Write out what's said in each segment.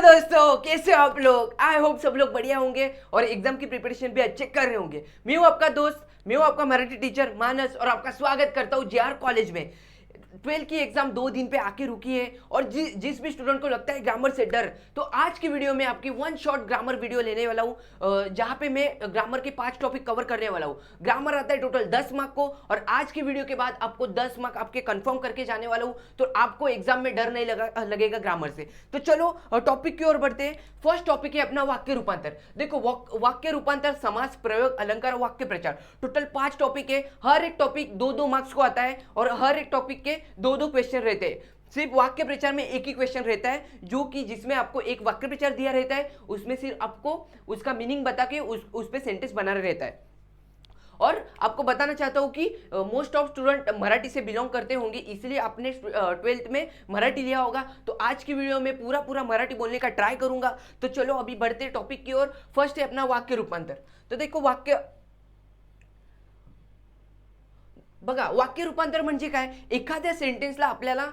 दोस्तों, कैसे हो आप लोग। आई होप सब लोग बढ़िया होंगे और एग्जाम की प्रिपरेशन भी अच्छे कर रहे होंगे। मैं हूं आपका दोस्त, मैं हूं आपका मराठी टीचर मानस और आपका स्वागत करता हूं जेआर कॉलेज में। 12 की एग्जाम 2 दिन पे आके रुकी है और जिस भी स्टूडेंट को लगता है ग्रामर से डर, तो आज की वीडियो में आपकी वन शॉट ग्रामर वीडियो लेने वाला हूँ, जहाँ पे मैं ग्रामर के 5 टॉपिक कवर करने वाला हूँ। ग्रामर आता है टोटल 10 मार्क को और आज की वीडियो के बाद आपको 10 मार्क आपके कंफर्म करके जाने वाला हूँ, तो आपको एग्जाम में डर नहीं लगेगा ग्रामर से। तो चलो टॉपिक की ओर बढ़ते हैं। फर्स्ट टॉपिक है अपना वाक्य रूपांतर। देखो वाक्य रूपांतर, समास, प्रयोग, अलंकार, वाक्य प्रचार, टोटल 5 टॉपिक है। हर एक टॉपिक 2-2 मार्क्स को आता है और हर एक टॉपिक के 2-2 क्वेश्चन रहते हैं। सिर्फ वाक्य प्रचार में एक ही क्वेश्चन रहता है, जो कि जिसमें आपको एक वाक्य प्रचार दिया रहता है, उसमें सिर्फ आपको उसका मीनिंग बता के उस पे सेंटेंस बनाना रहता है। और आपको बताना चाहता हूँ कि most of student Marathi say belong करते होंगे, इसलिए आपने 12th में मराठी लिया होगा। तो आज की वीडियो में पूरा मराठी बोलने का ट्राई करूंगा। तो चलो अभी बढ़ते टॉपिक की ओर। फर्स्ट है अपना वाक्य रूपांतर। तो देखो बघा, वाक्य रूपांतर म्हणजे काय, एखाद्या सेंटेन्सला आपल्याला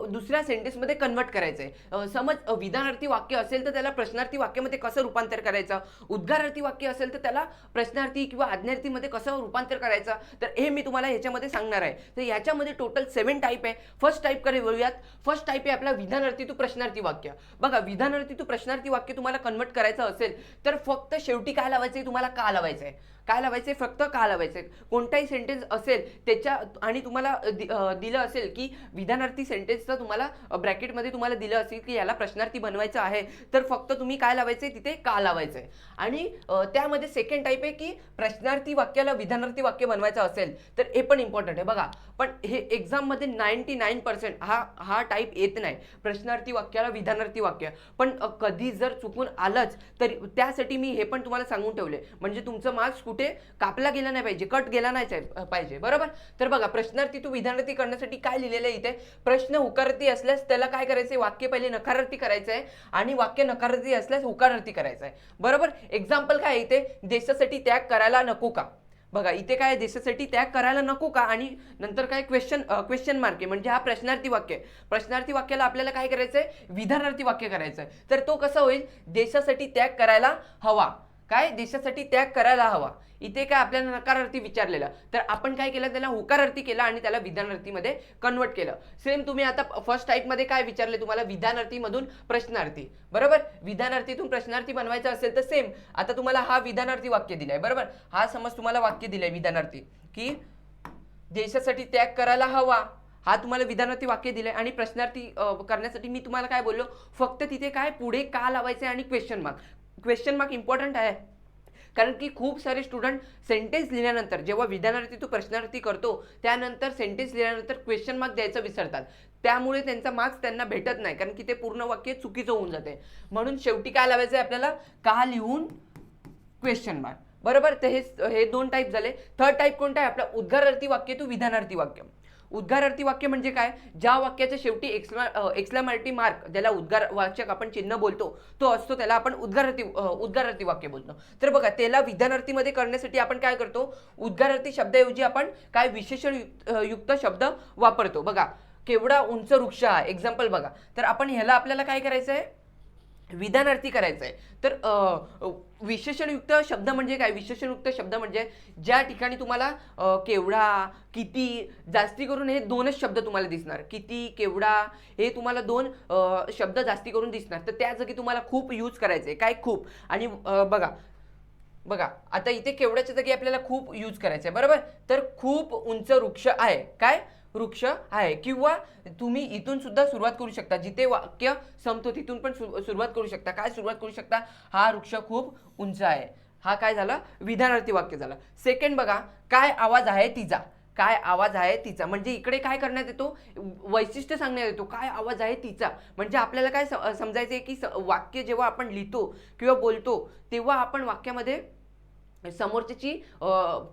दुसऱ्या सेंटेन्समध्ये कन्वर्ट करायचंय। समज विधानार्थी वाक्य असेल तर त्याला प्रश्नार्थी वाक्यामध्ये कसं रूपांतर करायचं, उद्गारार्थी वाक्य असेल तर त्याला प्रश्नार्थी किंवा आज्ञार्थीमध्ये कसं रूपांतर करायचं, तर हे मी तुम्हाला ह्याच्यामध्ये सांगणार आहे। तर याच्यामध्ये टोटल 7 टाईप आहे। फर्स्ट टाईप कडे वळूयात। फर्स्ट टाईप आहे आपला विधानार्थी टू प्रश्नार्थी वाक्य। बघा, विधानार्थी टू प्रश्नार्थी वाक्य तुम्हाला कन्वर्ट करायचं असेल तर फक्त शेवटी काय लावायचंय, तुम्हाला का लावायचंय, काय लावायचंय, फक्त का लावायचंय। कोणताही सेंटेन्स असेल त्याच्या आणि तुम्हाला दिलं असेल की विधानार्थी सेंटेन्सचं तुम्हाला ब्रॅकेटमध्ये तुम्हाला दिलं असेल की याला प्रश्नार्थी बनवायचं आहे, तर फक्त तुम्ही काय लावायचंय, तिथे का लावायचंय। आणि त्यामध्ये सेकंड टाईप आहे की प्रश्नार्थी वाक्याला विधानार्थी वाक्य बनवायचं असेल तर हे पण इम्पॉर्टंट आहे। बघा, पण हे एक्झाममध्ये 99% हा टाईप येत नाही, प्रश्नार्थी वाक्याला विधानार्थी वाक्य। पण कधी जर चुकून आलंच तर त्यासाठी मी हे पण तुम्हाला सांगून ठेवले, म्हणजे तुमचं मार्क्स कुठे कापला गेला नाही पाहिजे, कट गेला नाही पाहिजे, बरोबर। तर बघा, प्रश्नार्थी टू विधानार्थी करण्यासाठी काय लिहिलेलं आहे इथे, प्रश्न होकारार्थी असल्यास त्याला काय करायचंय, वाक्य पहिले नकारार्थी करायचंय आणि वाक्य नकारार्थी असल्यास होकारार्थी करायचंय, बरोबर। एक्झाम्पल काय इथे, देशासाठी त्याग करायला नको का। बघा, इथे काय, देशासाठी त्याग करायला नको का आणि नंतर काय क्वेश्चन मार्क आहे, म्हणजे हा प्रश्नार्थी वाक्य आहे। प्रश्नार्थी वाक्याला आपल्याला काय करायचंय, विधानार्थी वाक्य करायचंय। तर तो कसा होईल, देशासाठी त्याग करायला हवा, काय, देशासाठी त्याग करायला हवा। इथे काय आपल्याला नकारार्थी विचारलेला, तर आपण काय केलं, त्याला होकारार्थी केला आणि त्याला विधानार्थीमध्ये कन्वर्ट केलं। सेम तुम्ही आता फर्स्ट टाईप मध्ये काय विचारले तुम्हाला, विधानार्थी मधून प्रश्नार्थी, बरोबर। विधानार्थीतून प्रश्नार्थी बनवायचं असेल तर सेम, आता तुम्हाला हा विधानार्थी वाक्य दिलाय, बरोबर। हा समज तुम्हाला वाक्य दिलंय विधानार्थी की देशासाठी त्याग करायला हवा, हा तुम्हाला विधानार्थी वाक्य दिलंय आणि प्रश्नार्थी करण्यासाठी मी तुम्हाला काय बोललो, फक्त तिथे काय पुढे का लावायचंय आणि क्वेश्चन मार्क इम्पॉर्टंट आहे। कारण की खूप सारे स्टुडंट सेंटेन्स लिहिल्यानंतर, जेव्हा विधानार्थी टू प्रश्नार्थी करतो त्यानंतर सेंटेन्स लिहिल्यानंतर क्वेश्चन मार्क द्यायचं विसरतात, त्यामुळे त्यांचा मार्क्स त्यांना भेटत नाही, कारण की ते पूर्ण वाक्य चुकीचं होऊन जाते। म्हणून शेवटी काय लावायचं आहे आपल्याला, का लिहून क्वेश्चन मार्क, बरोबर। तर हे 2 टाईप झाले। थर्ड टाईप कोणता आहे आपला, उद्गारार्थी वाक्य टू विधानार्थी वाक्य। उद्गारार्थी वाक्य म्हणजे काय, ज्या वाक्याच्या शेवटी एक्सक्लेमेटरी मार्क, ज्याला उद्गारवाचक आपण चिन्ह बोलतो, तो असतो, त्याला आपण उद्गारार्थी वाक्य बोलतो। तर बघा, त्याला विधानार्थीमध्ये करण्यासाठी आपण काय करतो, उद्गारार्थी शब्दाऐवजी आपण काय विशेषण युक्त शब्द वापरतो। बघा, केवढा उंच वृक्ष आहे, एक्झाम्पल बघा, तर आपण ह्याला आपल्याला काय करायचं आहे, विधानार्थी करायचं आहे। तर विशेषणयुक्त शब्द म्हणजे काय, विशेषणयुक्त शब्द म्हणजे ज्या ठिकाणी तुम्हाला केवढा, किती, जास्ती करून हे 2च शब्द तुम्हाला दिसणार, किती, केवढा, हे तुम्हाला 2 शब्द जास्ती करून दिसणार। तर त्या जागी तुम्हाला खूप यूज करायचंय, काय, खूप। आणि बघा आता इथे केवढ्याच्या जागी आपल्याला खूप यूज करायचंय, बरोबर। तर खूप उंच वृक्ष आहे, काय, वृक्ष आहे। किंवा तुम्ही इथून सुद्धा सुरुवात करू शकता, जिथे वाक्य संपतो तिथून पण सुरुवात करू शकता। काय सुरुवात करू शकता, हा वृक्ष खूप उंच आहे, हा काय झाला, विधानार्थी वाक्य झाला। सेकंड बघा, काय आवाज आहे तिचा, काय आवाज आहे तिचा, म्हणजे इकडे काय करण्यात येतो, वैशिष्ट्य सांगण्यात येतो, काय आवाज आहे तिचा। म्हणजे आपल्याला काय समजायचं आहे की वाक्य जेव्हा आपण लिहितो किंवा बोलतो तेव्हा आपण वाक्यामध्ये समोरच्याची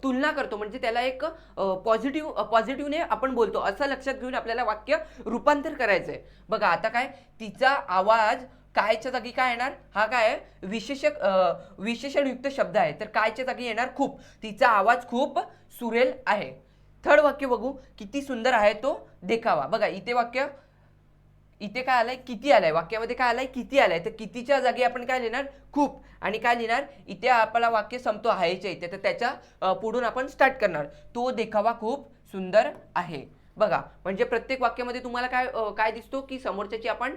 तुलना करतो, म्हणजे त्याला एक पॉझिटिव्हने आपण बोलतो, असं लक्षात घेऊन आपल्याला वाक्य रूपांतर करायचंय। बघा, आता काय, तिचा आवाज, कायच्या जागी काय येणार, हा काय विशेषणयुक्त शब्द आहे, तर कायच्या जागी येणार खूप, तिचा आवाज खूप सुरेल आहे। थर्ड वाक्य बघू, किती सुंदर आहे तो देखावा। बघा, इथे वाक्य इथे काय आलंय, किती आलाय, वाक्यामध्ये काय आलाय, किती आलाय. तर कितीच्या जागी आपण काय लिहिणार, खूप. आणि काय लिहिणार, इथे आपला वाक्य संपतो आहेच्या इथे, तर त्याच्या पुढून आपण स्टार्ट करणार, तो देखावा खूप सुंदर आहे. बघा, म्हणजे प्रत्येक वाक्यामध्ये तुम्हाला काय काय दिसतो, की समोरच्याची आपण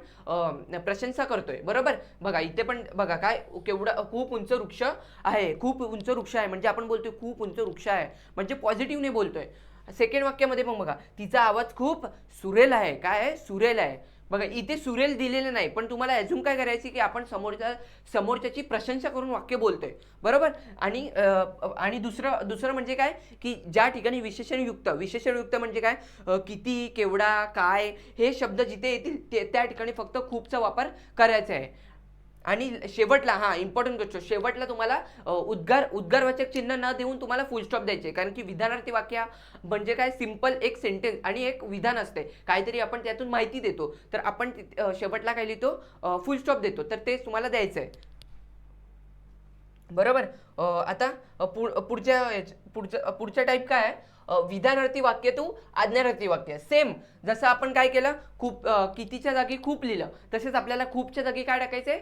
प्रशंसा करतोय, बरोबर. बघा इथे पण बघा काय, केवढा खूप उंच वृक्ष आहे, खूप उंच वृक्ष आहे, म्हणजे आपण बोलतोय खूप उंच वृक्ष आहे, म्हणजे पॉझिटिव्हने बोलतोय. सेकंड वाक्यामध्ये पण बघा, तिचा आवाज खूप सुरेल आहे, काय आहे, सुरेल आहे. बघा इथे सुरेल दिलेलं नाही, पण तुम्हाला अजून काय करायची, की आपण समोरच्याची प्रशंसा करून वाक्य बोलतोय, बरोबर. आणि दुसरं दुसरं म्हणजे काय, की ज्या ठिकाणी विशेषणयुक्त म्हणजे काय, किती, केवढा, काय हे शब्द जिथे येतील त्या ठिकाणी फक्त खूपचा वापर करायचा आहे. आणि शेवटला, हा इम्पॉर्टंट गोष्ट, शेवटला तुम्हाला उद्गारवाचक चिन्ह न देऊन तुम्हाला फुल स्टॉप द्यायचे, कारण की विधानार्थी वाक्य म्हणजे काय, सिंपल एक सेंटेन्स आणि एक विधान असते, काहीतरी आपण त्यातून माहिती देतो, तर आपण शेवटला काय लिहितो, फुल स्टॉप देतो, तर ते तुम्हाला द्यायचं आहे, बरोबर. आता पुढच्या टाईप काय आहे, विधानार्थी वाक्य टू आज्ञार्थी वाक्य. सेम जसं आपण काय केलं, कितीच्या जागी खूप लिहिलं, तसेच आपल्याला खूपच्या जागी काय टाकायचंय,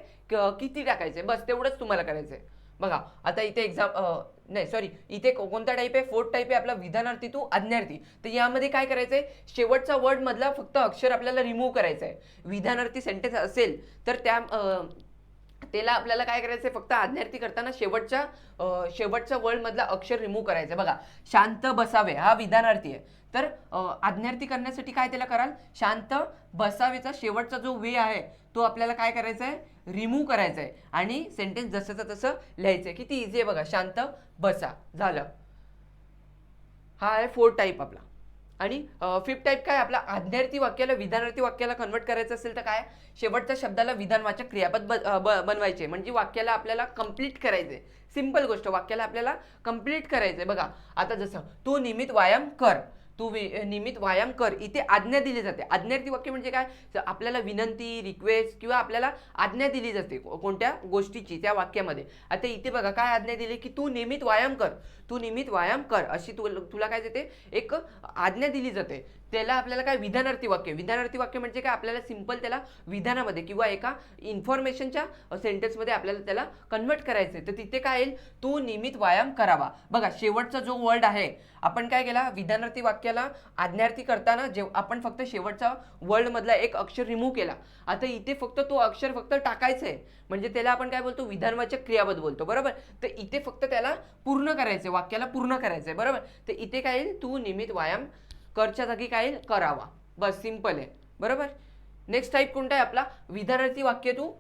किती टाकायचंय, बस तेवढंच तुम्हाला करायचंय. बघा आता इथे नाही सॉरी, इथे कोणता टाईप आहे, फोर्थ टाईप आहे आपला विधानार्थी टू आज्ञार्थी. तर यामध्ये काय करायचंय, शेवटचा वर्ड मधला फक्त अक्षर आपल्याला रिमूव्ह करायचं आहे. विधानार्थी सेंटेन्स असेल तर त्याला आपल्याला काय करायचंय, फक्त आज्ञार्थी करताना शेवटच्या वर्ड मधला अक्षर रिमूव्ह करायचं. बघा, शांत बसावे हा विधानार्थी आहे, तर आज्ञार्थी करण्यासाठी काय त्याला कराल, शांत बसावेचा शेवटचा जो वे आहे तो आपल्याला काय करायचा आहे, रिमूव्ह करायचा आहे, आणि सेंटेन्स जसंच तसं लिहायचंय. किती इझी आहे बघा, शांत बसा, झालं. हा आहे फोर्थ टाईप आपला. आणि फिफ्थ टाईप काय आपला, आज्ञार्थी वाक्याला विधानार्थी वाक्याला कन्वर्ट करायचं असेल तर काय, शेवटच्या शब्दाला विधानवाचक क्रियापद बनवायचे, म्हणजे वाक्याला आपल्याला कंप्लीट करायचे. सिंपल गोष्ट, वाक्याला आपल्याला कंप्लीट करायचंय. बघा आता जसं, तू नियमित व्यायाम कर, नियमित व्यायाम कर, इथे आज्ञा दिली जाते. आज्ञार्थी वाक्य म्हणजे काय, आपल्याला विनंती, रिक्वेस्ट किंवा आपल्याला आज्ञा दिली जाते कोणत्या गोष्टीची त्या वाक्यामध्ये. आता इथे बघा काय आज्ञा दिली, की तू नियमित व्यायाम कर, तू नियमित व्यायाम कर, अशी तुला काय देते, एक आज्ञा दिली जाते. त्याला आपल्याला काय, विधानार्थी वाक्य म्हणजे काय, आपल्याला सिंपल त्याला विधानामध्ये किंवा एका इन्फॉर्मेशनच्या सेंटेन्समध्ये आपल्याला त्याला कन्वर्ट करायचं आहे. तर तिथे काय येईल, तू नियमित व्यायाम करावा. बघा शेवटचा जो वर्ड आहे, आपण काय केला, विधानार्थी वाक्याला आज्ञार्थी करताना आपण फक्त शेवटचा वर्ड मधला एक अक्षर रिमूव्ह केला. आता इथे फक्त तो अक्षर फक्त टाकायचं आहे, म्हणजे त्याला आपण काय बोलतो, विधानवाचक क्रियापद बोलतो, बरोबर. तर इथे फक्त त्याला पूर्ण करायचंय, वाक्याला पूर्ण करायचंय, बरोबर. तर इथे काय येईल, तू नियमित व्यायाम करच्या जागी काय येईल, करावा, बस सिंपल आहे, बरोबर. नेक्स्ट टाईप कोणता आहे आपला, विधानार्थी वाक्य टू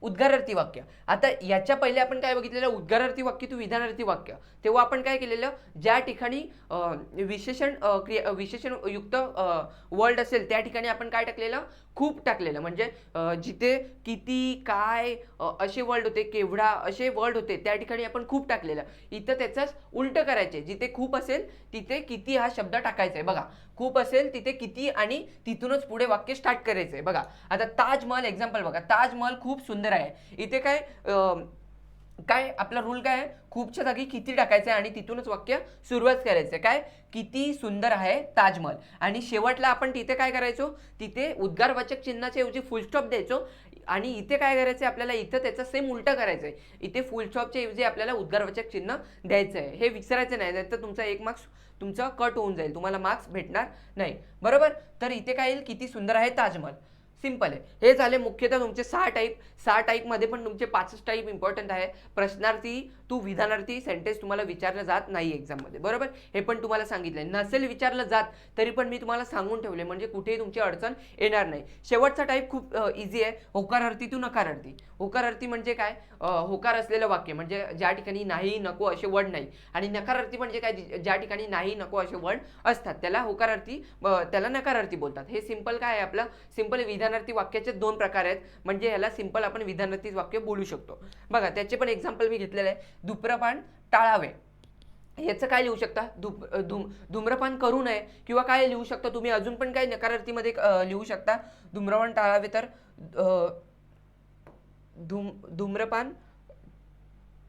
उद्गारार्थी वाक्य. आता याच्या पहिले आपण काय बघितलेलं, उद्गारार्थी वाक्य टू विधानार्थी वाक्य. तेव्हा आपण काय केलेलं, ज्या ठिकाणी विशेषणयुक्त वर्ड असेल त्या ठिकाणी आपण काय टाकलेलं, खूप टाकलेलं, म्हणजे जिथे किती, काय असे वर्ड होते, केवढा असे वर्ड होते, त्या ठिकाणी आपण खूप टाकलेलं. इथं त्याचाच उलट करायचे, जिथे खूप असेल तिथे किती हा शब्द टाकायचा आहे. बघा, खूप असेल तिथे किती, आणि तिथूनच पुढे वाक्य स्टार्ट करायचंय. बघा आता ताजमहल एक्झाम्पल बघा, ताजमहल खूप सुंदर आहे, इथे काय काय आपला रूल काय आहे, खूपच्या जागी किती टाकायचं आहे आणि तिथूनच वाक्य सुरुवात करायचं. काय, किती सुंदर आहे ताजमहल, आणि शेवटला आपण तिथे काय करायचो, तिथे उद्गारवाचक चिन्हाच्या ऐवजी फुल स्टॉप द्यायचो, आणि इथे काय करायचं आपल्याला, इथं त्याचं सेम उलटं करायचंय, इथे फुल स्टॉपच्या ऐवजी आपल्याला उद्गारवाचक चिन्ह द्यायचं आहे. हे विसरायचं नाही, तर तुमचा 1 मार्क्स तुमचा कट होऊन जाईल, तुम्हाला मार्क्स भेटणार नाही, बरोबर. तर इथे काय येईल, किती सुंदर आहे ताजमहल, सिंपल आहे. हे झाले मुख्यतः तुमचे 6 टाईप. 6 टाईपमध्ये पण तुमचे 5 टाईप इम्पॉर्टंट आहे. प्रश्नार्थी टू विधानार्थी सेंटेन्स तुम्हाला विचारलं जात नाही एक्झाममध्ये, बरोबर. हे पण तुम्हाला सांगितलंय. नसेल विचारलं जात तरी पण मी तुम्हाला सांगून ठेवले, म्हणजे कुठेही तुमची अडचण येणार नाही. शेवटचा टाईप खूप इझी आहे, होकारार्थी टू नकारार्थी. होकारार्थी म्हणजे काय, होकार असलेलं वाक्य, म्हणजे ज्या ठिकाणी नाही, नको असे वर्ड नाही. आणि नकारार्थी म्हणजे काय, ज्या ठिकाणी नाही, नको असे वर्ड असतात त्याला होकारार्थी, त्याला नकारार्थी बोलतात. हे सिंपल काय आहे आपलं, सिंपल विधानार्थी वाक्याचे 2 प्रकार आहेत, म्हणजे ह्याला सिंपल आपण विधानार्थी वाक्य बोलू शकतो. बघा त्याचे पण एक्झाम्पल मी घेतलेलं आहे. धूम्रपान टाळावे, याचं काय लिहू शकता, धूम्रपान करू नये, किंवा काय लिहू शकता तुम्ही, अजून पण काय नकारार्थीमध्ये लिहू शकता, धूम्रपान टाळावे तर धूम्रपान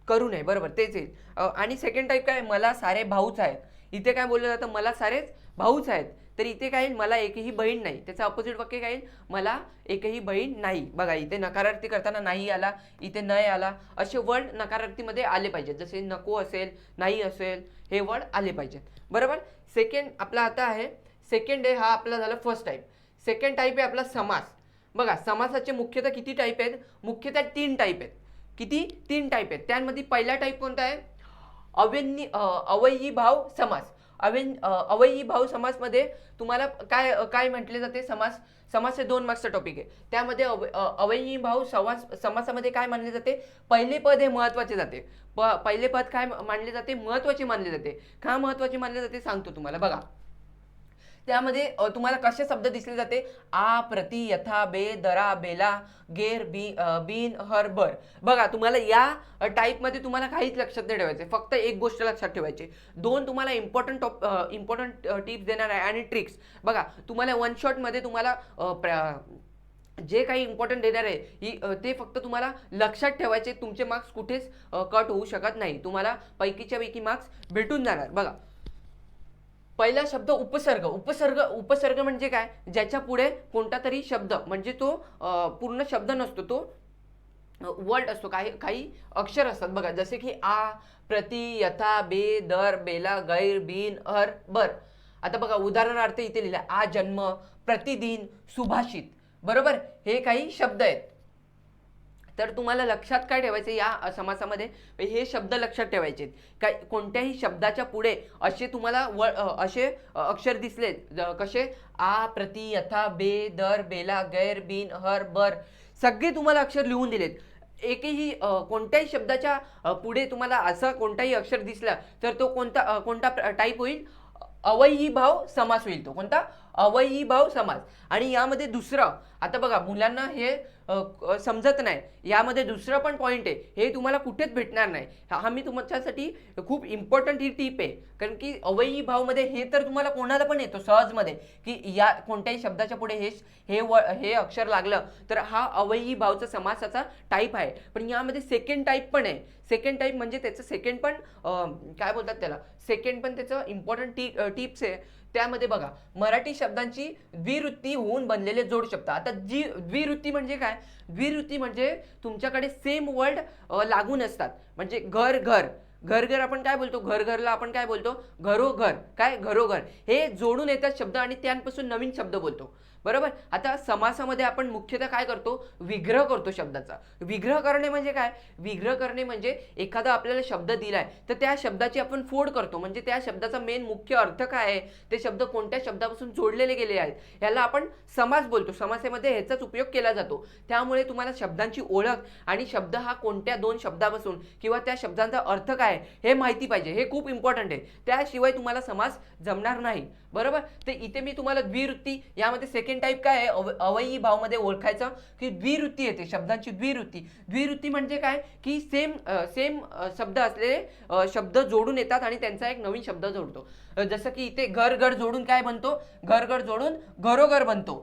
करू नये, बरोबर तेच येईल. आणि सेकंड टाईप काय, मला सारे भाऊच आहेत, इथे काय बोललं जातं, मला सारेच भाऊच आहेत, तर इथे काय येईल, मला एकही बहीण नाही. त्याचं अपोजिट वाक्य काय येईल, मला एकही बहीण नाही. बघा इथे नकारार्थी करताना नाही आला, इथे नाही आला, असे वर्ड नकारार्थीमध्ये आले पाहिजेत. जसे नको असेल, नाही असेल, हे वर्ड आले पाहिजेत. बरोबर. सेकंड आपला आता आहे, सेकंड आहे हा आपला झाला फर्स्ट टाईप. सेकंड टाईप आहे आपला समास. बघा समासाचे मुख्यतः किती टाईप आहेत, मुख्यतः 3 टाईप आहेत. किती, 3 टाईप आहेत. त्यामध्ये पहिला टाईप कोणता आहे, अवययीभाव समास. अवययीभाव समासमध्ये तुम्हाला काय काय म्हटले जाते, समास हे 2 मार्क्सचा टॉपिक आहे. त्यामध्ये अवययीभाव समासामध्ये काय मानले जाते, पहिले पद हे महत्वाचे जाते. पहिले पद काय मानले जाते, महत्वाचे मानले जाते. का महत्वाचे मानले जाते सांगतो तुम्हाला. बघा त्यामध्ये तुम्हाला कसे शब्द दिसले जाते, आ, प्रति, यथा, बे, दरा, बेला, गेर, बिन, हर, बर. बघा तुम्हाला या टाईपमध्ये तुम्हाला काहीच लक्षात नाही ठेवायचे, फक्त एक गोष्ट लक्षात ठेवायची. 2 तुम्हाला इम्पॉर्टंट टिप्स देणार आहे आणि ट्रिक्स. बघा तुम्हाला वन शॉटमध्ये तुम्हाला जे काही इम्पॉर्टंट देणार आहे ते फक्त तुम्हाला लक्षात ठेवायचे. तुमचे मार्क्स कुठेच कट होऊ शकत नाही, तुम्हाला पैकीच्या पैकी मार्क्स भेटून जाणार. बघा पहिला शब्द उपसर्ग. उपसर्ग म्हणजे काय, ज्याच्या पुढे कोणता तरी शब्द, म्हणजे तो पूर्ण शब्द नसतो, तो वर्ड असतो, काही अक्षर असतात. बघा जसे की आ, प्रति, यथा, बे, दर, बेला, गैर, बिन, हर, बर. आता बघा उदाहरणार्थ इथे लिहिलं, आ जन्म, प्रतिदिन, सुभाषित. बरोबर, हे काही शब्द आहेत. तर तुम्हाला लक्षात काय ठेवायचं, या समासामध्ये हे शब्द लक्षात ठेवायचे. काय कोणत्याही शब्दाच्या पुढे असे तुम्हाला असे अक्षर दिसले, कसे, आ, प्रति, यथा, बे, दर, बेला, गैर, बिन, हर, बर, सगळे तुम्हाला अक्षर लिहून दिलेत. एकही कोणत्याही शब्दाच्या पुढे तुम्हाला असा कोणताही अक्षर दिसला तर तो कोणता टाईप होईल, अवययीभाव समास होईल. तो कोणता, अवययीभाव समास. आणि यामध्ये दुसरं, आता बघा मुलांना हे समजत नाही, यामध्ये दुसरं पण पॉईंट आहे, हे तुम्हाला कुठेच भेटणार नाही. हा मी तुमच्यासाठी खूप इम्पॉर्टंट ही टीप आहे. कारण की अवययीभावमध्ये हे तर तुम्हाला कोणाला पण येतो सहजमध्ये, की या कोणत्याही शब्दाच्या पुढे हे अक्षर लागलं तर हा अवययीभावचा समासाचा टाईप आहे. पण यामध्ये सेकंड टाईप पण आहे. सेकंड टाईप म्हणजे त्याचं सेकंड पण काय बोलतात त्याला, सेकंड पण त्याचं इम्पॉर्टंट टिप्स आहे. त्यामध्ये बघा मराठी शब्दांची द्विवृत्ती होऊन बनलेले जोड शब्द. आता द्विवृत्ती म्हणजे काय, द्विवृत्ती म्हणजे तुमच्याकडे सेम वर्ड लागून असतात. म्हणजे घर आपण काय बोलतो, घरला आपण काय बोलतो, घरोघर. काय, घरोघर. हे जोडून येतात शब्द आणि त्यांपासून नवीन शब्द बोलतो. बरोबर. आता समासामध्ये आपण मुख्यतः काय करतो, विग्रह करतो शब्दाचा. विग्रह करणे म्हणजे काय, विग्रह करणे म्हणजे एखादा आपल्याला शब्द दिलाय तर त्या शब्दाची आपण फोड करतो. म्हणजे त्या शब्दाचा मेन मुख्य अर्थ काय आहे, ते शब्द कोणत्या शब्दापासून जोडलेले गेले आहेत, याला आपण समास बोलतो. समासामध्ये ह्याचाच उपयोग केला जातो. त्यामुळे तुम्हाला शब्दांची ओळख आणि शब्द हा कोणत्या 2 शब्दापासून किंवा त्या शब्दांचा अर्थ काय हे माहिती पाहिजे. हे खूप इम्पॉर्टंट आहे. त्याशिवाय तुम्हाला समास जमणार नाही. बरोबर. तर इथे मी तुम्हाला द्विवृत्ती, यामध्ये सेकंड टाईप काय आहे, अवययीभावमध्ये ओळखायचं की द्विवृत्ती येते, शब्दांची द्विवृत्ती. द्विवृत्ती म्हणजे काय की सेम शब्द असलेले शब्द जोडून येतात आणि त्यांचा एक नवीन शब्द जोडतो. जसं की इथे घर जोडून काय बनतो, घर जोडून घरोघर बनतो.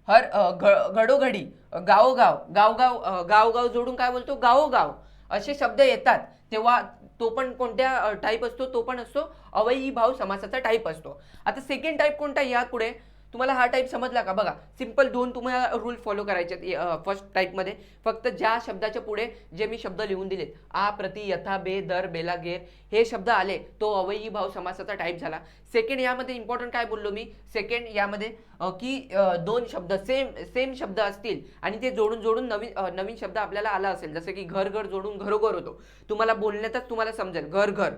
घडोघडी, गावगाव जोडून काय बोलतो, गावोगाव. असे शब्द येतात तेव्हा तो पण कोणत्या टाईप असतो, तो पण असतो अवययीभाव समासाचा टाईप असतो. आता सेकंड टाईप कोणता या पुढे तुम्हाला हा टाईप समजला का. बघा सिंपल 2 तुम्हाला रूल फॉलो करायचे फर्स्ट टाईपमध्ये. फक्त ज्या शब्दाच्या पुढे जे मी शब्द लिहून दिलेत, आ, प्रति, यथा, बे, दर, बेला, गेर, हे शब्द आले तो अवययीभाव समासाचा टाईप झाला. सेकंड यामध्ये इम्पॉर्टंट काय बोललो मी, सेकंड यामध्ये की 2 शब्द सेम शब्द असतील आणि ते जोडून नवीन शब्द आपल्याला आला असेल. जसं की घर जोडून घरोघर होतो. तुम्हाला बोलण्यातच तुम्हाला समजेल घर.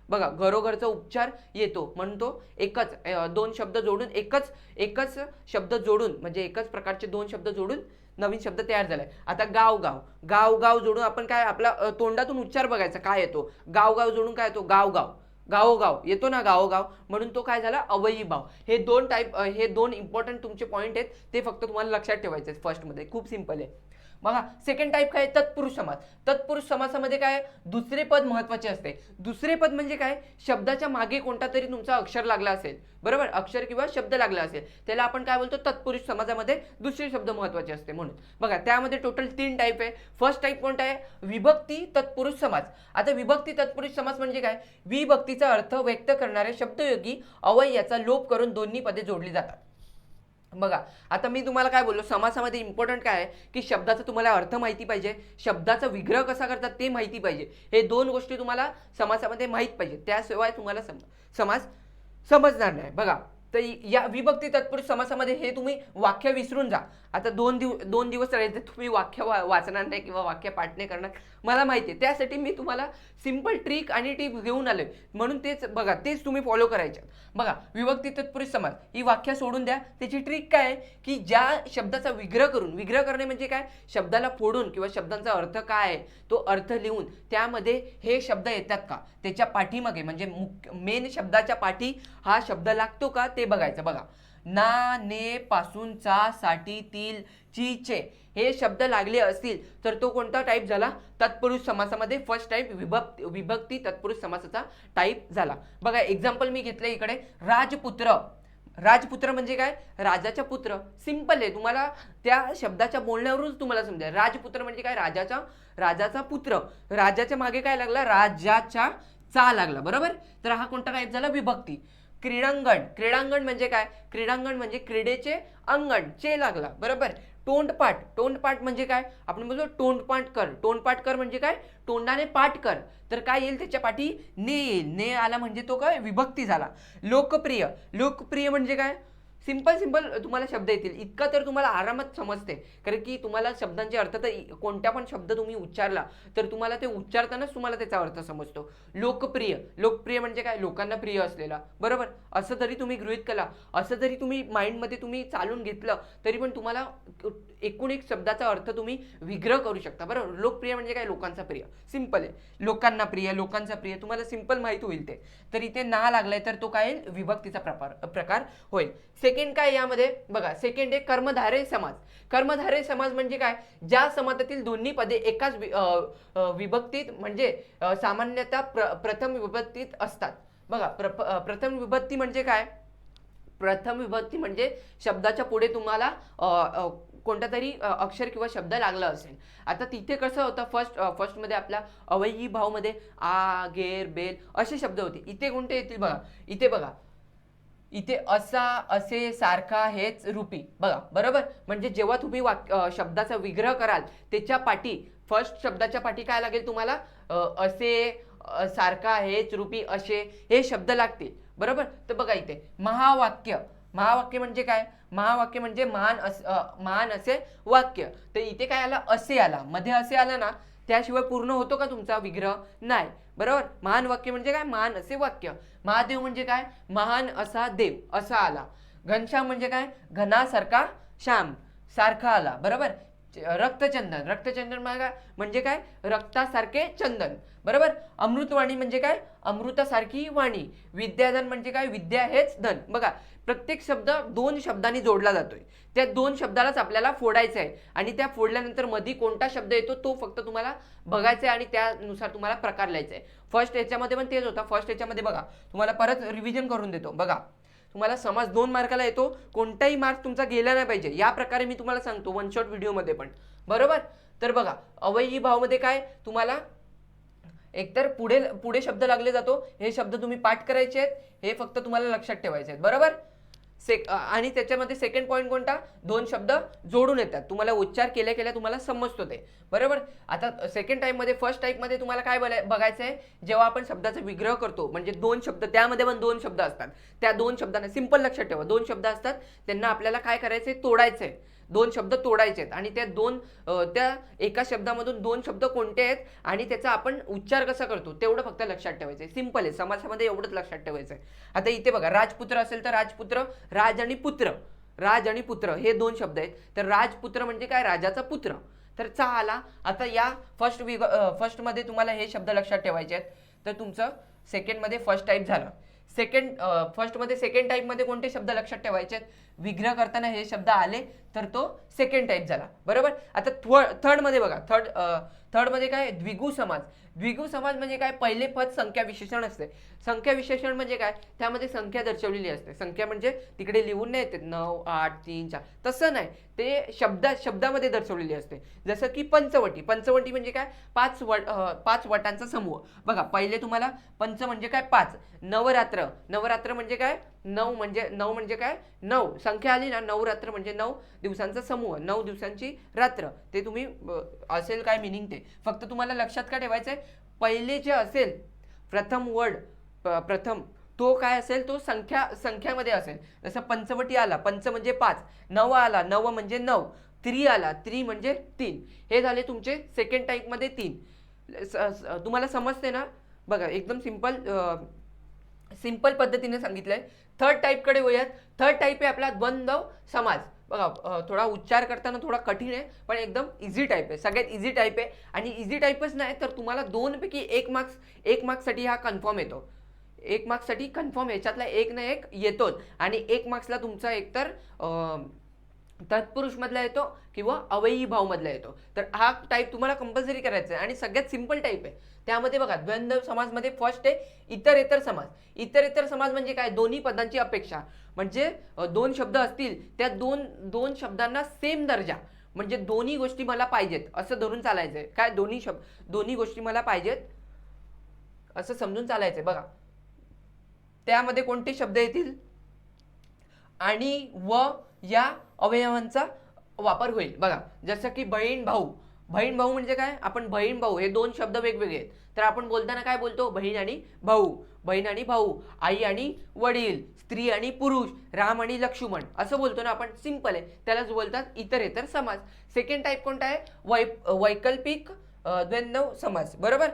बघा घरोघरचा उच्चार येतो, म्हणतो एकच 2 शब्द जोडून एकच शब्द जोडून, म्हणजे एकच प्रकारचे 2 शब्द जोडून नवीन शब्द तयार झालाय. आता गावगाव जोडून आपण काय, आपला तोंडातून उच्चार बघायचा काय येतो. गावगाव जोडून काय येतो, गावोगाव येतो ना, गावोगाव, म्हणून तो काय झाला, अवययीभाव. हे 2 इम्पॉर्टंट तुमचे पॉईंट आहेत, ते फक्त तुम्हाला लक्षात ठेवायचे फर्स्ट मध्ये. खूप सिंपल आहे. बघा सेकंड टाईप काय तत्पुरुष समास. तत्पुरुष समासामध्ये काय दुसरे पद महत्वाचे असते. दुसरे पद म्हणजे काय शब्दाच्या मागे कोणता तरी तुमचा अक्षर लागला असेल, बरोबर, अक्षर किंवा शब्द लागला असेल, त्याला आपण काय बोलतो तत्पुरुष समाजामध्ये दुसरे शब्द महत्वाचे असते म्हणून. बघा त्यामध्ये टोटल 3 टाईप आहे. फर्स्ट टाईप कोणता आहे विभक्ती तत्पुरुष समास. आता विभक्ती तत्पुरुष समास म्हणजे काय विभक्तीचा अर्थ व्यक्त करणारे शब्दयोगी अवययाचा लोप करून दोन्ही पदे जोडली जातात. बघा आता मी तुम्हाला काय बोललो समासामध्ये इम्पॉर्टंट काय आहे की शब्दाचा तुम्हाला अर्थ माहिती पाहिजे, शब्दाचा विग्रह कसा करतात ते माहिती पाहिजे. हे 2 गोष्टी तुम्हाला समासामध्ये माहीत पाहिजे, त्याशिवाय तुम्हाला समास समजणार नाही. बघा तर या विभक्ती तत्पुरुष समासामध्ये हे तुम्ही वाक्य विसरून जा. आता 2 दिवस राहायचे तुम्ही वाक्य वाचणार नाही किंवा वाक्य पाठ नाही करणार, मला माहिती आहे. त्यासाठी मी तुम्हाला सिंपल ट्रिक आणि टिप्स घेऊन आलोय, म्हणून तेच बघा तेच तुम्ही फॉलो करायचे. बघा विभक्ती तत्पुरुष समास ही वाक्य सोडून द्या. त्याची ट्रिक काय आहे की ज्या शब्दाचा विग्रह करून, विग्रह करणे म्हणजे काय शब्दाला फोडून किंवा शब्दांचा अर्थ काय आहे तो अर्थ लिहून त्यामध्ये हे शब्द येतात का, त्याच्या पाठीमागे म्हणजे मेन शब्दाच्या पाठी हा शब्द लागतो का ते बघायचं. बघा ना, ने, पासून, चा, साठी, तील, ची, चे हे शब्द लागले असतील तर तो कोणता टाईप झाला तत्पुरुष समासामध्ये फर्स्ट टाईप विभक्ती तत्पुरुष समासाचा टाईप झाला. बघा एक्झाम्पल मी घेतलं इकडे राजपुत्र. राजपुत्र म्हणजे काय राजाचा पुत्र. सिंपल आहे, तुम्हाला त्या शब्दाच्या बोलण्यावरून तुम्हाला समजेल. राजपुत्र म्हणजे काय राजाचा पुत्र. राजाच्या मागे काय लागला राजाचा चा लागला, बरोबर. तर हा कोणता टाईप झाला विभक्ती. क्रीडांगण. क्रीडांगण म्हणजे काय क्रीडांगण म्हणजे क्रीडेचे अंगण चे लागला, बरोबर. तोंडपाठ. तोंडपाठ म्हणजे काय आपण बोलतो तोंडपाठ कर. तोंडपाठ कर म्हणजे काय तोंडाने पाठ कर, तर काय येईल त्याच्या पाठी ने येईल. ने आला म्हणजे तो काय विभक्ती झाला. लोकप्रिय. लोकप्रिय म्हणजे काय सिंपल तुम्हाला शब्द येतील, इतका तर तुम्हाला आरामात समजते, कारण की तुम्हाला शब्दांचे अर्थ तर कोणत्या पण शब्द तुम्ही उच्चारला तर तुम्हाला ते उच्चारतानाच तुम्हाला त्याचा अर्थ समजतो. लोकप्रिय. लोकप्रिय म्हणजे काय लोकांना प्रिय असलेला, बरोबर. असं जरी तुम्ही गृहीत केला, असं जरी तुम्ही माइंडमध्ये तुम्ही चालून घेतलं तरी पण तुम्हाला एकूण एक शब्दाचा अर्थ तुम्ही विग्रह करू शकता, बरोबर. लोकप्रिय म्हणजे काय लोकांचा प्रिय. सिंपल आहे, लोकांना प्रिय, लोकांचा प्रिय, तुम्हाला सिंपल माहिती होईल ते. तर इथे ना लागलाय तर तो काय विभक्तीचा प्रकार होईल. सेकंड काय यामध्ये बघा सेकंड आहे कर्मधारय समास. कर्मधारय समास म्हणजे काय ज्या समासातील दोन्ही पदे एकाच विभक्तीत म्हणजे सामान्यतः प्रथम विभक्तीत असतात. बघा प्रथम विभक्ती म्हणजे काय प्रथम विभक्ती म्हणजे शब्दाच्या पुढे तुम्हाला कोणता तरी अक्षर किंवा शब्द लागला असेल. आता तिथे कसं होतं फर्स्टमध्ये आपल्या अवयवी भावमध्ये आ, गेर, बेल असे शब्द होते. इथे कोणते येतील बघा, इथे बघा इथे असा, असे, सारखा, हेच, रूपी. बघा बरोबर, म्हणजे जेव्हा तुम्ही शब्दाचा विग्रह कराल त्याच्या पाठी फर्स्ट शब्दाच्या पाठी काय लागेल तुम्हाला असे, सारखा, हेच, रूपी असे हे शब्द लागतील, बरोबर. तर बघा इथे महावाक्य. महावाक्य म्हणजे काय महावाक्य म्हणजे महान असे वाक्य. तर इथे काय आला असे आला, मध्ये असे आला ना त्याशिवाय पूर्ण होतो का तुमचा विग्रह नाही, बरोबर. महान वाक्य म्हणजे काय महान असे वाक्य. महादेव म्हणजे काय महान असा देव असा आला. घनश्याम म्हणजे काय घनासारखा श्याम सारखा आला, बरोबर. रक्तचंदन. रक्तचंदन म्हणजे काय रक्तासारखे चंदन, बरोबर. अमृतवाणी म्हणजे काय अमृतासारखी वाणी. विद्याधन म्हणजे काय विद्या हेच धन. बघा प्रत्येक शब्द 2 शब्दांनी जोडला जातोय, त्या 2 शब्दालाच आपल्याला फोडायचं आहे आणि त्या फोडल्यानंतर मध्ये कोणता शब्द येतो तो फक्त तुम्हाला बघायचा आहे आणि त्यानुसार तुम्हाला प्रकार लिहायचा आहे. फर्स्ट याच्यामध्ये पण तेच होता. फर्स्ट याच्यामध्ये बघा तुम्हाला परत रिव्हिजन करून देतो. बघा तुम्हाला समास 2 मार्काला येतो, कोणताही मार्क तुमचा गेला नाही पाहिजे या प्रकारे मी तुम्हाला सांगतो वन शॉट व्हिडिओमध्ये पण, बरोबर. तर बघा अवयवी भावमध्ये काय तुम्हाला एकतर पुढे शब्द लागले जातो, हे शब्द तुम्ही पाठ करायचे आहेत, हे फक्त तुम्हाला लक्षात ठेवायचे आहेत, बरोबर. आणि त्याच्यामध्ये सेकंड पॉईंट कोणता 2 शब्द जोडून येतात, तुम्हाला उच्चार केल्या तुम्हाला समजतो ते, बरोबर. आता सेकंड टाईपमध्ये फर्स्ट टाईपमध्ये तुम्हाला काय बघायचं आहे जेव्हा आपण शब्दाचा विग्रह करतो म्हणजे 2 शब्द त्यामध्ये पण 2 शब्द असतात, त्या 2 शब्दांना सिंपल लक्षात ठेवा 2 शब्द असतात त्यांना आपल्याला काय करायचंय तोडायचंय, 2 शब्द तोडायचे आहेत आणि त्या एका शब्दामधून 2 शब्द कोणते आहेत आणि त्याचा आपण उच्चार कसा करतो तेवढं फक्त लक्षात ठेवायचं आहे. सिंपल आहे, समासामध्ये एवढंच लक्षात ठेवायचं आहे. आता इथे बघा राजपुत्र असेल तर राजपुत्र, राज आणि पुत्र. राज आणि पुत्र हे 2 शब्द आहेत, तर राजपुत्र म्हणजे काय राजाचा पुत्र. तर चा आला. आता या फर्स्टमध्ये तुम्हाला हे शब्द लक्षात ठेवायचे आहेत, तर तुमचं सेकंडमध्ये फर्स्ट टाईप झालं. फर्स्टमध्ये सेकंड टाईपमध्ये कोणते शब्द लक्षात ठेवायचे आहेत विग्रह करताना हे शब्द आले तर तो सेकंड टाईप झाला. बरोबर. आता थर्ड मध्ये बघा, थर्ड मध्ये काय, द्विगु समास. द्विगु समास म्हणजे काय, पहिले पद संख्या विशेषण असते. संख्या विशेषण म्हणजे काय, त्यामध्ये संख्या दर्शवलेली असते. संख्या म्हणजे तिकडे लिहून नाही येते 9 8 3 4, तसं नाही, ते शब्दामध्ये दर्शवलेली असते. जसं की पंचवटी. पंचवटी म्हणजे काय, 5 वटांचा समूह. बघा, पहिले तुम्हाला पंच म्हणजे काय, 5. नवरात्र. नवरात्र म्हणजे काय, 9 म्हणजे काय, 9 संख्या आली ना, नवरात्र म्हणजे 9 दिवसांचा समूह, 9 दिवसांची रात्र. ते तुम्ही असेल काय मिनिंग ते फक्त तुम्हाला लक्षात का ठेवायचंय, पहिले जे असेल प्रथम वर्ड, प्रथम तो काय असेल, तो संख्यामध्ये असेल. जसं पंचवटी आला, पंच म्हणजे 5, नव आला, नव म्हणजे 9, त्रि आला, त्रि म्हणजे 3. हे झाले तुमचे सेकंड टाईप मध्ये 3. तुम्हाला समजते ना. बघा, एकदम सिंपल पद्धतीने सांगितलंय. थर्ड टाईप कडे वळूयात. थर्ड टाईप आहे आपला द्वंद्व समास. बघा, थोडा उच्चार करताना थोडा कठीण आहे, पण एकदम इझी टाईप आहे, सगळ्यात इझी टाईप आहे. आणि इझी टाईपच नाही तर तुम्हाला 2 पैकी 1 मार्क्ससाठी हा कन्फर्म येतो. 1 मार्क्ससाठी कन्फर्म याच्यातला एक ना एक येतोच. आणि 1 मार्क्सला तुमचा एकतर तत्पुरुष मधला येतो किंवा अवयवी भाव मधला येतो. तर हा टाईप तुम्हाला कंपल्सरी करायचा आहे आणि सगळ्यात सिंपल टाईप आहे. त्यामध्ये बघा, द्वंद्व समास मध्ये फर्स्ट आहे इतर समास. इतर समास म्हणजे काय, दोन्ही पदांची अपेक्षा. म्हणजे 2 शब्द असतील, त्या दोन शब्दांना सेम दर्जा, म्हणजे दोन्ही गोष्टी मला पाहिजेत असं धरून चालायचंय. काय, दोन्ही गोष्टी मला पाहिजेत असं समजून चालायचंय. बघा, त्यामध्ये कोणते शब्द येतील, आणि व या अवयवांचा वापर होईल. बघा, जसं की बहीण भाऊ. बहीण भाऊ म्हणजे काय, आपण बहीण भाऊ हे 2 शब्द वेगवेगळे आहेत, तर आपण बोलताना काय बोलतो, बहीण आणि भाऊ. बहीण आणि भाऊ, आई आणि वडील, स्त्री आणि पुरुष, राम आणि लक्ष्मण असं बोलतो ना आपण. सिंपल आहे, त्यालाच बोलतात इतर समास. सेकंड टाईप कोणता आहे, वैकल्पिक द्वंद्व समास. बरोबर.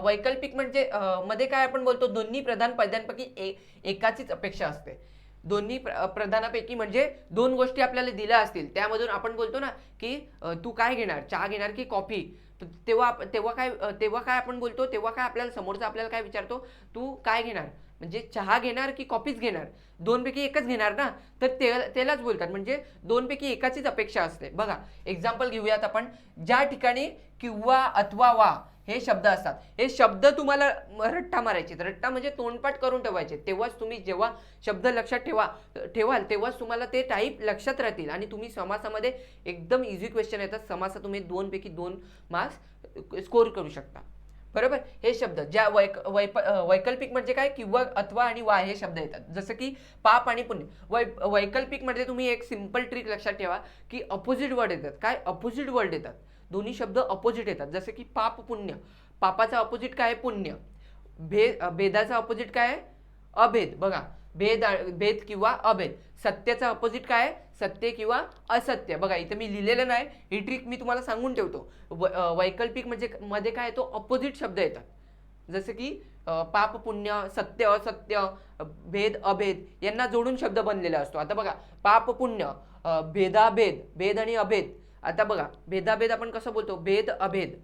वैकल्पिक म्हणजे मध्ये काय आपण बोलतो, दोन्ही प्रधान पदांपैकी एकाचीच अपेक्षा असते. दोन्ही प्रधानापैकी म्हणजे 2 गोष्टी आपल्याला दिल्या असतील, त्यामधून आपण बोलतो ना की तू काय घेणार, चहा घेणार की कॉफी. तेव्हा काय आपण बोलतो, तेव्हा काय आपल्याला समोरचा आपल्याला काय विचारतो, तू काय घेणार, म्हणजे चहा घेणार की कॉफीच घेणार, 2 पैकी एकच घेणार ना, तर त्यालाच बोलतात. म्हणजे 2 पैकी एकाचीच अपेक्षा असते. बघा, एक्झाम्पल घेऊयात आपण. ज्या ठिकाणी किंवा अथवा वा हे शब्द असतात, हे शब्द तुम्हाला रट्टा मारायचे. रट्टा म्हणजे तोंडपाठ करून ठेवायचे. तेव्हाच तुम्ही जेव्हा शब्द लक्षात ठेवाल तेव्हाच तुम्हाला ते टाईप लक्षात राहतील. आणि तुम्ही समासामध्ये एकदम इझी क्वेश्चन येतात, समासात तुम्ही 2 पैकी 2 मार्क्स स्कोर करू शकता. बरोबर. हे शब्द ज्या वैकल्पिक म्हणजे काय, किंवा अथवा आणि वा हे शब्द येतात. जसं की पाप आणि पुण्य. वैकल्पिक मध्ये तुम्ही एक सिंपल ट्रिक लक्षात ठेवा की अपोजिट वर्ड येतात. काय, अपोजिट वर्ड येतात, दोन्ही शब्द अपोजिट येतात. जसं की पाप पुण्य. पापाचा अपोजिट काय आहे, पुण्य. भेदाचा अपोजिट काय आहे, अभेद. बघा, भेद किंवा अभेद. सत्याचा अपोजिट काय आहे, सत्य किंवा असत्य. बघा, इथे मी लिहिलेलं नाही, ही ट्रिक मी तुम्हाला सांगून ठेवतो. वैकल्पिक म्हणजे मध्ये काय येतो, अपोजिट शब्द येतात. जसं की पाप पुण्य, सत्य असत्य, भेद अभेद यांना जोडून शब्द बनलेला असतो. आता बघा, पाप पुण्य, भेदाभेद, भेद आणि अभेद. आता बघा, भेदाभेद आपण कसं बोलतो, भेद अभेद.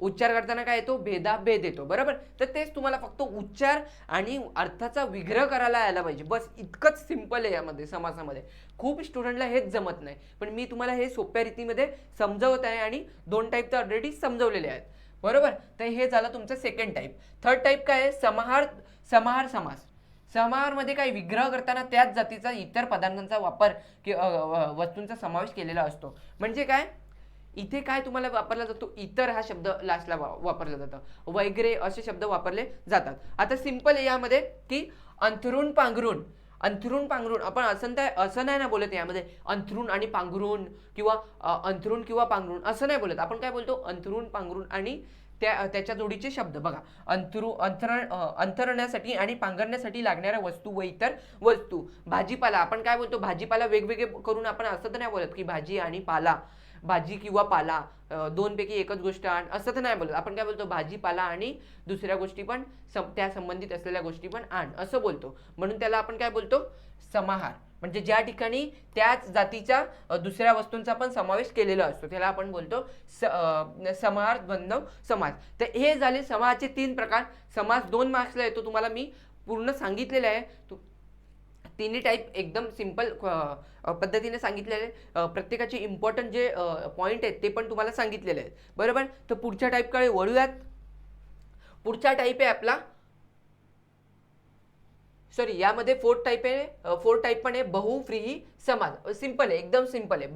उच्चार करताना काय येतो, भेदाभेद येतो. बरोबर. तर तेच तुम्हाला फक्त उच्चार आणि अर्थाचा विग्रह करायला यायला पाहिजे, बस इतकंच सिंपल आहे यामध्ये समासामध्ये. खूप स्टुडंटला हेच जमत नाही, पण मी तुम्हाला हे सोप्या रीतीमध्ये समजवत आहे आणि 2 टाईप तर ऑलरेडी समजवलेले आहेत. बरोबर. तर हे झालं तुमचं सेकंड टाईप. थर्ड टाईप काय आहे, समाहार समास. समाहारमध्ये काय, विग्रह करताना त्याच जातीचा इतर पदार्थांचा वापर वस्तूंचा समावेश केलेला असतो. म्हणजे काय, इथे काय तुम्हाला वापरला जातो, इतर हा शब्द लास्टला वापरला जातं. वगैरे असे शब्द वापरले जातात. आता सिंपल आहे यामध्ये की अंथरूण पांघरूण. अंथरूण पांघरूण आपण असं नाही ना बोलत यामध्ये, अंथरूण आणि पांघरूण किंवा अंथरूण किंवा पांघरूण असं नाही बोलत. आपण काय बोलतो, अंथरूण पांघरूण आणि त्याच्या जोडीचे शब्द. बघा, अंथरण्यासाठी आणि पांघरण्यासाठी लागणाऱ्या वस्तू व इतर वस्तू. भाजीपाला आपण काय बोलतो, भाजीपाला वेगवेगळे करून आपण असं तर नाही बोलत की भाजी आणि पाला, भाजी किंवा पाला 2 पैकी एकच गोष्ट आण असं तर नाही बोलत. आपण काय बोलतो, भाजीपाला आणि दुसऱ्या गोष्टी पण, त्या संबंधित असलेल्या गोष्टी पण आण असं बोलतो. म्हणून त्याला आपण काय बोलतो, समाहार. म्हणजे ज्या ठिकाणी त्याच जातीच्या दुसऱ्या वस्तूंचा पण समावेश केलेला असतो त्याला आपण बोलतो समाहार द्वंद्व समास. तर हे झाले समाहाचे 3 प्रकार. समास 2 मार्क्सला येतो, तुम्हाला मी पूर्ण सांगितलेलं आहे. तिन्ही टाईप एकदम सिंपल पद्धतीने सांगितलेले प्रत्येकाचे इम्पॉर्टंट जे पॉईंट आहेत ते पण तुम्हाला सांगितलेले आहेत, बरोबर. तर पुढच्या टाईपकडे वळूयात. पुढचा टाईप आहे आपला, सॉरी, यामध्ये फोर्थ टाईप आहे, फोर्थ टाईप पण आहे बहुव्रीही समास. सिंपल आहे, एकदम सिंपल आहे.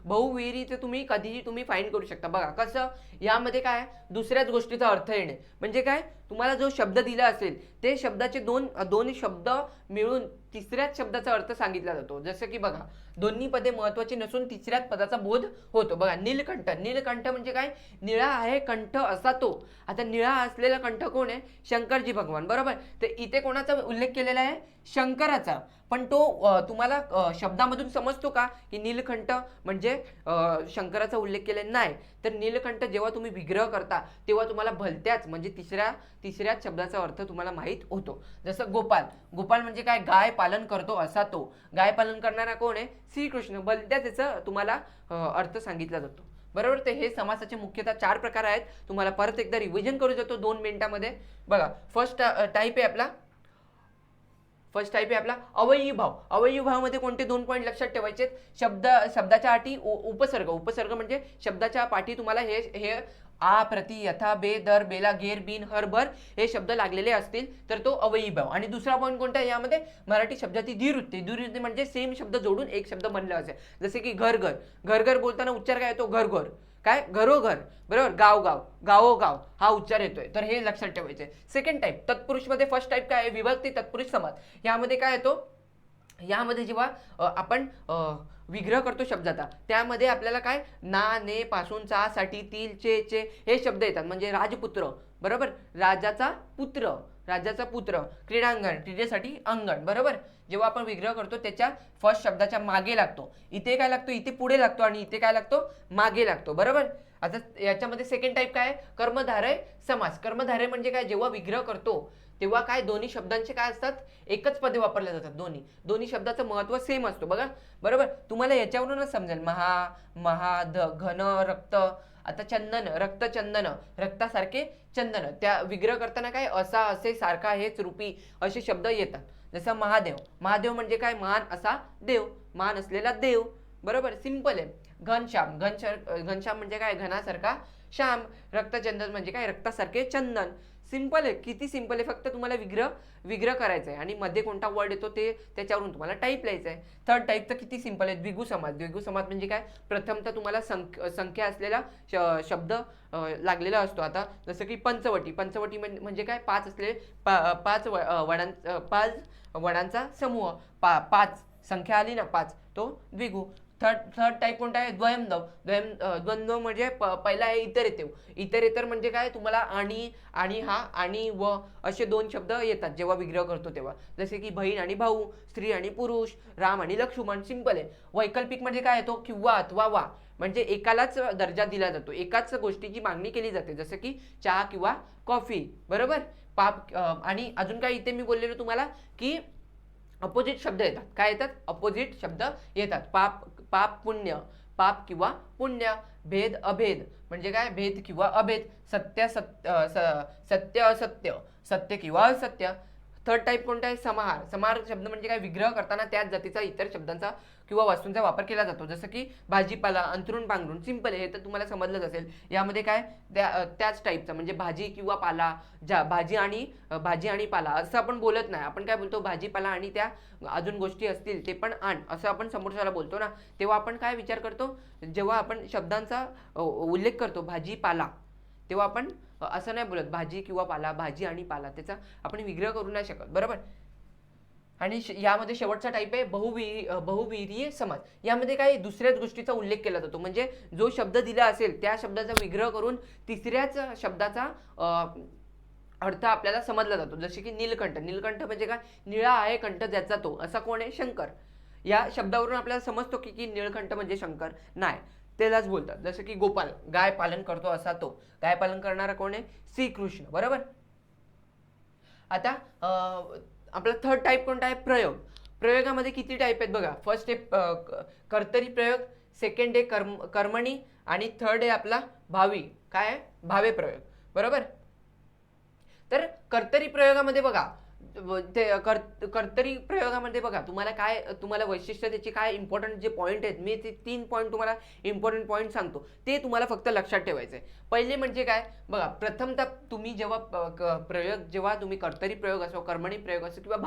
बहुव्रीहीचे तुम्ही कधीही तुम्ही फाईंड करू शकता. बघा कसं, यामध्ये काय दुसऱ्याच गोष्टीचा अर्थ येणे, म्हणजे काय तुम्हाला जो शब्द दिला असेल ते शब्दाचे दोन शब्द मिळून तिसऱ्याच शब्दाचा अर्थ सांगितला जातो. जसं की बघा, दोन्ही पदे महत्वाची नसून तिसऱ्याच पदाचा बोध होतो. बघा, नीलकंठ. नीलकंठ म्हणजे काय, निळा आहे कंठ असा तो. आता निळा असलेला कंठ कोण आहे, शंकरजी भगवान, बरोबर. तर इथे कोणाचा उल्लेख केलेला आहे, शंकराचा. पण तो तुम्हाला शब्दामधून समजतो का की नीलकंठ म्हणजे शंकराचा उल्लेख केलेला नाही. तर नीलकंठ जेव्हा तुम्ही विग्रह करता तेव्हा तुम्हाला भलत्याच म्हणजे तिसऱ्याच शब्दाचा अर्थ तुम्हाला माहीत होतो. जसं गोपाल. गोपाल म्हणजे काय, गाय पालन करतो असा तो. गाय पालन करणारा कोण आहे, श्रीकृष्ण. भलत्याच याचा तुम्हाला अर्थ सांगितला जातो, बरोबर. ते हे समासाचे मुख्यतः 4 प्रकार आहेत. तुम्हाला परत एकदा रिव्हिजन करू देतो 2 मिनिटांमध्ये. बघा, फर्स्ट टाईप आहे आपला अवयवी भाव. अवयवी भावामध्ये कोणते 2 पॉईंट लक्षात ठेवायचे, शब्दाच्या आठी उपसर्ग. उपसर्ग म्हणजे शब्दाच्या पाठी तुम्हाला हे आ, प्रति, यथा, बे, दर, बेला, गेर, बिन, हर, भर हे शब्द लागलेले असतील तर तो अवयवी भाव. आणि दुसरा पॉईंट कोणता आहे यामध्ये, मराठी शब्दाची द्विवृत्ती. द्विवृत्ती म्हणजे सेम शब्द जोडून एक शब्द बनला असेल. जसे की घर घर. घर घर बोलताना उच्चार काय येतो, घर घर. काय, घरोघर, बरोबर. गाव गाव, गावोगाव हा उच्चार येतोय. तर हे लक्षात ठेवायचे. सेकंड टाईप तत्पुरुष मध्ये फर्स्ट टाईप काय आहे, विभक्ती तत्पुरुष समास. यामध्ये काय येतो, यामध्ये जेव्हा आपण विग्रह करतो शब्दाचा त्यामध्ये आपल्याला काय ना, ने, पासून, चा, साठी, तील, चे हे शब्द येतात. म्हणजे राजपुत्र, बरोबर. राजाचा पुत्र. क्रीडांगण, क्रीडेसाठी अंगण, बरोबर. जेव्हा आपण विग्रह करतो त्याच्या फर्स्ट शब्दाच्या मागे लागतो. इथे काय लागतो, इथे पुढे लागतो आणि इथे काय लागतो, मागे लागतो, बरोबर. आता याच्यामध्ये सेकंड टाईप काय आहे, कर्मधारय समास. कर्मधारय म्हणजे काय, जेव्हा विग्रह करतो तेव्हा काय दोन्ही शब्दांचे काय असतात, एकच पदे वापरले जातात. दोन्ही शब्दाचं महत्व सेम असतो, बघा, बरोबर. तुम्हाला याच्यावरूनच समजेल. महा, घन, रक्त. आता चंदन, रक्त, चंदन, रक्तासारखे चंदन. त्या विग्रह करताना काय असा, असे, सारखा, हेच, रूपी असे शब्द येतात. जसं महादेव. म्हणजे काय, मान असा देव, मान असलेला देव, बरोबर. सिंपल आहे. घनश्याम. घनश्याम म्हणजे काय, घनासारखा श्याम. रक्तचंदन म्हणजे काय, रक्तासारखे चंदन. सिंपल आहे, किती सिंपल आहे. फक्त तुम्हाला विग्रह करायचा आहे आणि मध्ये कोणता वर्ड येतो ते त्याच्यावरून तुम्हाला टाईप लिहायचं आहे. थर्ड टाईप तर किती सिंपल आहे, द्विगु समास. द्विगु समास म्हणजे काय, प्रथम तर तुम्हाला संख्या असलेला शब्द लागलेला असतो. आता जसं की पंचवटी म्हणजे काय, 5 असलेले 5 वडांचा समूह. 5 संख्या आली ना, 5, तो द्विगु. थर्ड टाईप कोणता आहे, द्वयंद्व. द्वंद्व म्हणजे पहिला आहे इतरेतर. इतरेतर म्हणजे काय, तुम्हाला आणि हा आणि व असे 2 शब्द येतात जेव्हा विग्रह करतो तेव्हा. जसे की बहीण आणि भाऊ, स्त्री आणि पुरुष, राम आणि लक्ष्मण. सिंपल आहे. वैकल्पिक म्हणजे काय येतो, किंवा अथवा वा. म्हणजे एकालाच दर्जा दिला जातो, एकाच गोष्टीची मागणी केली जाते. जसं की चहा किंवा कॉफी, बरोबर. पाप. आणि अजून काय इथे मी बोललेलो तुम्हाला की अपोजिट शब्द येतात. काय येतात, अपोजिट शब्द येतात. पाप पुण्य, पाप किंवा पुण्य. भेद अभेद म्हणजे काय, भेद किंवा अभेद. सत्य असत्य, सत्य किंवा असत्य. थर्ड टाईप कोणता आहे, समाहार. समाहार शब्द म्हणजे काय, विग्रह करताना त्याच जातीचा इतर शब्दांचा किंवा वस्तूंचा वापर केला जातो. जसं की भाजीपाला, अंथरूण पांघरूण. सिंपल आहे, हे तर तुम्हाला समजलंच असेल. यामध्ये काय त्याच टाईपचा म्हणजे भाजी किंवा पाला. भाजी आणि पाला असं आपण बोलत नाही. आपण काय बोलतो, भाजीपाला आणि त्या अजून गोष्टी असतील ते पण आण असं आपण समोरच्याला बोलतो ना. तेव्हा आपण काय विचार करतो, जेव्हा आपण शब्दांचा उल्लेख करतो भाजीपाला तेव्हा आपण असं नाही बोलत भाजी किंवा पाला, भाजी आणि पाला. त्याचा आपण विग्रह करू नाही शकत, बरोबर. आणि यामध्ये शेवटचा टाईप आहे बहुव्रीही समास. यामध्ये काही दुसऱ्याच गोष्टीचा उल्लेख केला जातो. म्हणजे जो शब्द दिला असेल त्या शब्दाचा विग्रह करून तिसऱ्याच शब्दाचा अर्थ आपल्याला समजला जातो. जसे की नीलकंठ. नीलकंठ म्हणजे काय, निळा आहे कंठ ज्याचा तो. असा कोण आहे, शंकर. या शब्दावरून आपल्याला समजतो की निळकंठ म्हणजे शंकर नाही, त्यालाच बोलतात. जसं की गोपाल, गाय पालन करतो असा तो. गाय पालन करणारा कोण आहे, श्रीकृष्ण, बरोबर. आता आपला थर्ड टाईप कोणता आहे, प्रयोग. प्रयोगामध्ये किती टाईप आहेत बघा. फर्स्ट आहे कर्तरी प्रयोग, सेकंड आहे कर्मणी आणि थर्ड आहे आपला भावी. काय आहे, भावे प्रयोग, बरोबर. तर कर्तरी प्रयोगामध्ये बघा ते कर्तरी प्रयोगामध्ये बघा तुम्हाला काय, तुम्हाला वैशिष्ट्य त्याची काय इम्पॉर्टंट जे पॉईंट आहेत, मी ते 3 पॉईंट तुम्हाला इम्पॉर्टंट पॉईंट सांगतो, ते तुम्हाला फक्त लक्षात ठेवायचं आहे. पहिले म्हणजे काय बघा, प्रथमतः तुम्ही जेव्हा प्रयोग, जेव्हा तुम्ही कर्तरी प्रयोग असो, कर्मणी प्रयोग असो किंवा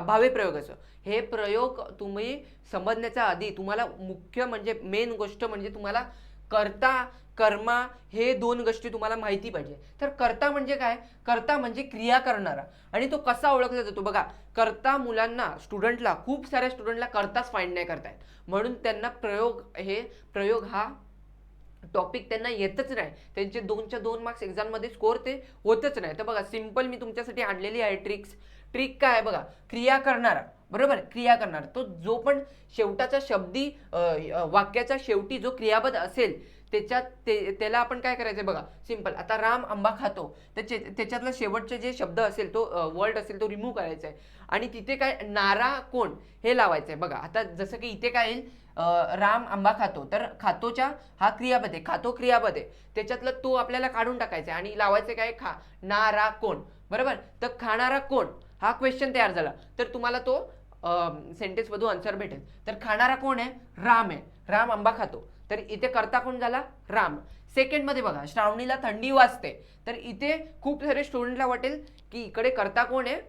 भावे प्रयोग असो, हे प्रयोग तुम्ही समजण्याच्या आधी तुम्हाला मुख्य म्हणजे मेन गोष्ट म्हणजे तुम्हाला कर्ता कर्मा हे 2 गोष्टी तुम्हाला माहिती पाहिजे. तर कर्ता म्हणजे काय, कर्ता म्हणजे क्रिया करणारा, आणि तो कसा ओळखला जातो बघा. कर्ता मुलांना, स्टुडंटला, खूप साऱ्या स्टुडंटला कर्ताच फाइंड नाही करतायत, म्हणून त्यांना प्रयोग हा टॉपिक त्यांना येतच नाही, त्यांचे 2च्या 2 मार्क्स एक्झाममध्ये स्कोर ते होतच नाही. तर बघा सिंपल मी तुमच्यासाठी आणलेली आहे ट्रिक काय आहे बघा, क्रिया करणारा, बरोबर, क्रिया करणारा तो जो पण शेवटाचा शब्दी वाक्याच्या शेवटी जो क्रियापद असेल त्याला आपण काय करायचं बघा, सिंपल. आता राम आंबा खातो, त्याच्यातला शेवटचे जे शब्द असेल, तो वर्ड असेल, तो रिमूव्ह करायचा आहे, आणि तिथे काय नारा कोण हे लावायचं आहे बघा. आता जसं की इथे काय येईल, राम आंबा खातो, तर खातोच्या हा क्रियापद आहे, खातो क्रियापद आहे, त्याच्यातलं तो आपल्याला काढून टाकायचा आहे आणि लावायचं काय, रा कोण, बरोबर. तर खाणारा कोण हा क्वेश्चन तयार झाला, तर तुम्हाला तो सेंटेन्स मधून आन्सर भेटेल. तर खाणारा कोण आहे, राम आहे, राम आंबा खातो, तर इथे कर्ता कोण झाला, राम. सेकंड मध्ये बघा, श्रावणीला थंडी वाजते, तर इथे खूप सारे स्टुडंटला वाटेल की इकडे कर्ता कोण आहे,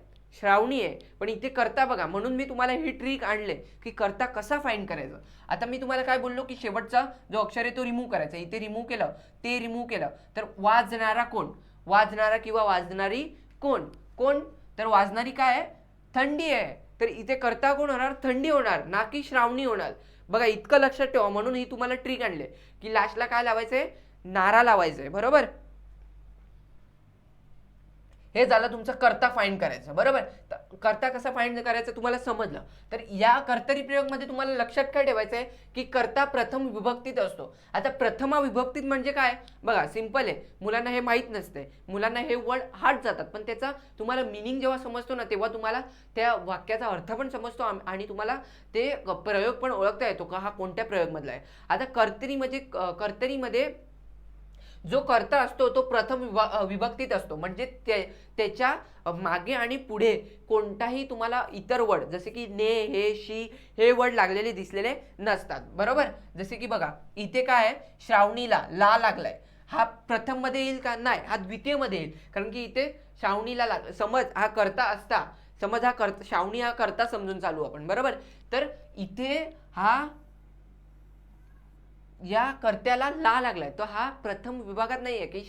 श्रावणी आहे, पण इथे कर्ता बघा, म्हणून मी तुम्हाला ही ट्रिक आणले की कर्ता कसा फाइंड करायचा. आता मी तुम्हाला काय बोललो की शेवटचा जो अक्षर आहे तो रिमूव्ह करायचा, इथे रिमूव्ह केलं, ते रिमूव्ह केलं, तर वाजणारा कोण, वाजणारा किंवा वाजणारी कोण, कोण, तर वाजणारी काय आहे, थंडी आहे, तर इथे कर्ता कोण होणार, थंडी होणार, ना की श्रावणी होणार. बघा इतकं लक्षात ठेवा, म्हणून ही तुम्हाला ट्रिक आणले की लास्टला काय लावायचंय, नारा लावायचंय, बरोबर. हे झालं तुमचं कर्ता फाइंड करायचं, बरोबर. कर्ता कसा फाइंड करायचा तुम्हाला समजलं. तर या कर्तरी प्रयोगमध्ये तुम्हाला लक्षात काय ठेवायचं आहे की कर्ता प्रथम विभक्तीत असतो. आता प्रथमा विभक्तीत म्हणजे काय बघा, सिंपल आहे, मुलांना हे माहीत नसते, मुलांना हे वर्ड हार्ड जातात, पण त्याचा तुम्हाला मिनिंग जेव्हा समजतो ना, तेव्हा तुम्हाला त्या वाक्याचा अर्थ पण समजतो आणि तुम्हाला ते प्रयोग पण ओळखता येतो का हा कोणत्या प्रयोगमधला आहे. आता कर्तरीमध्ये जो कर्ता असतो तो प्रथम विभक्तीत असतो, म्हणजे त्याच्या मागे आणि पुढे कोणताही तुम्हाला इतर वर्ड जसे की ने, हे, शी हे वर्ड लागलेले दिसलेले नसतात, बरोबर. जसे की बघा इथे काय आहे, श्रावणीला ला लागलाय, हा प्रथम मध्ये येईल का, नाही, हा द्वितीय मध्ये येईल, कारण की इथे श्रावणीला समज हा कर्ता असता, समज हा कर्ता, श्रावणी हा कर्ता समजून चालू आपण, बरोबर. तर इथे हा या कर्त्याला ला लागलाय, तो हा प्रथम विभागात नाहीये की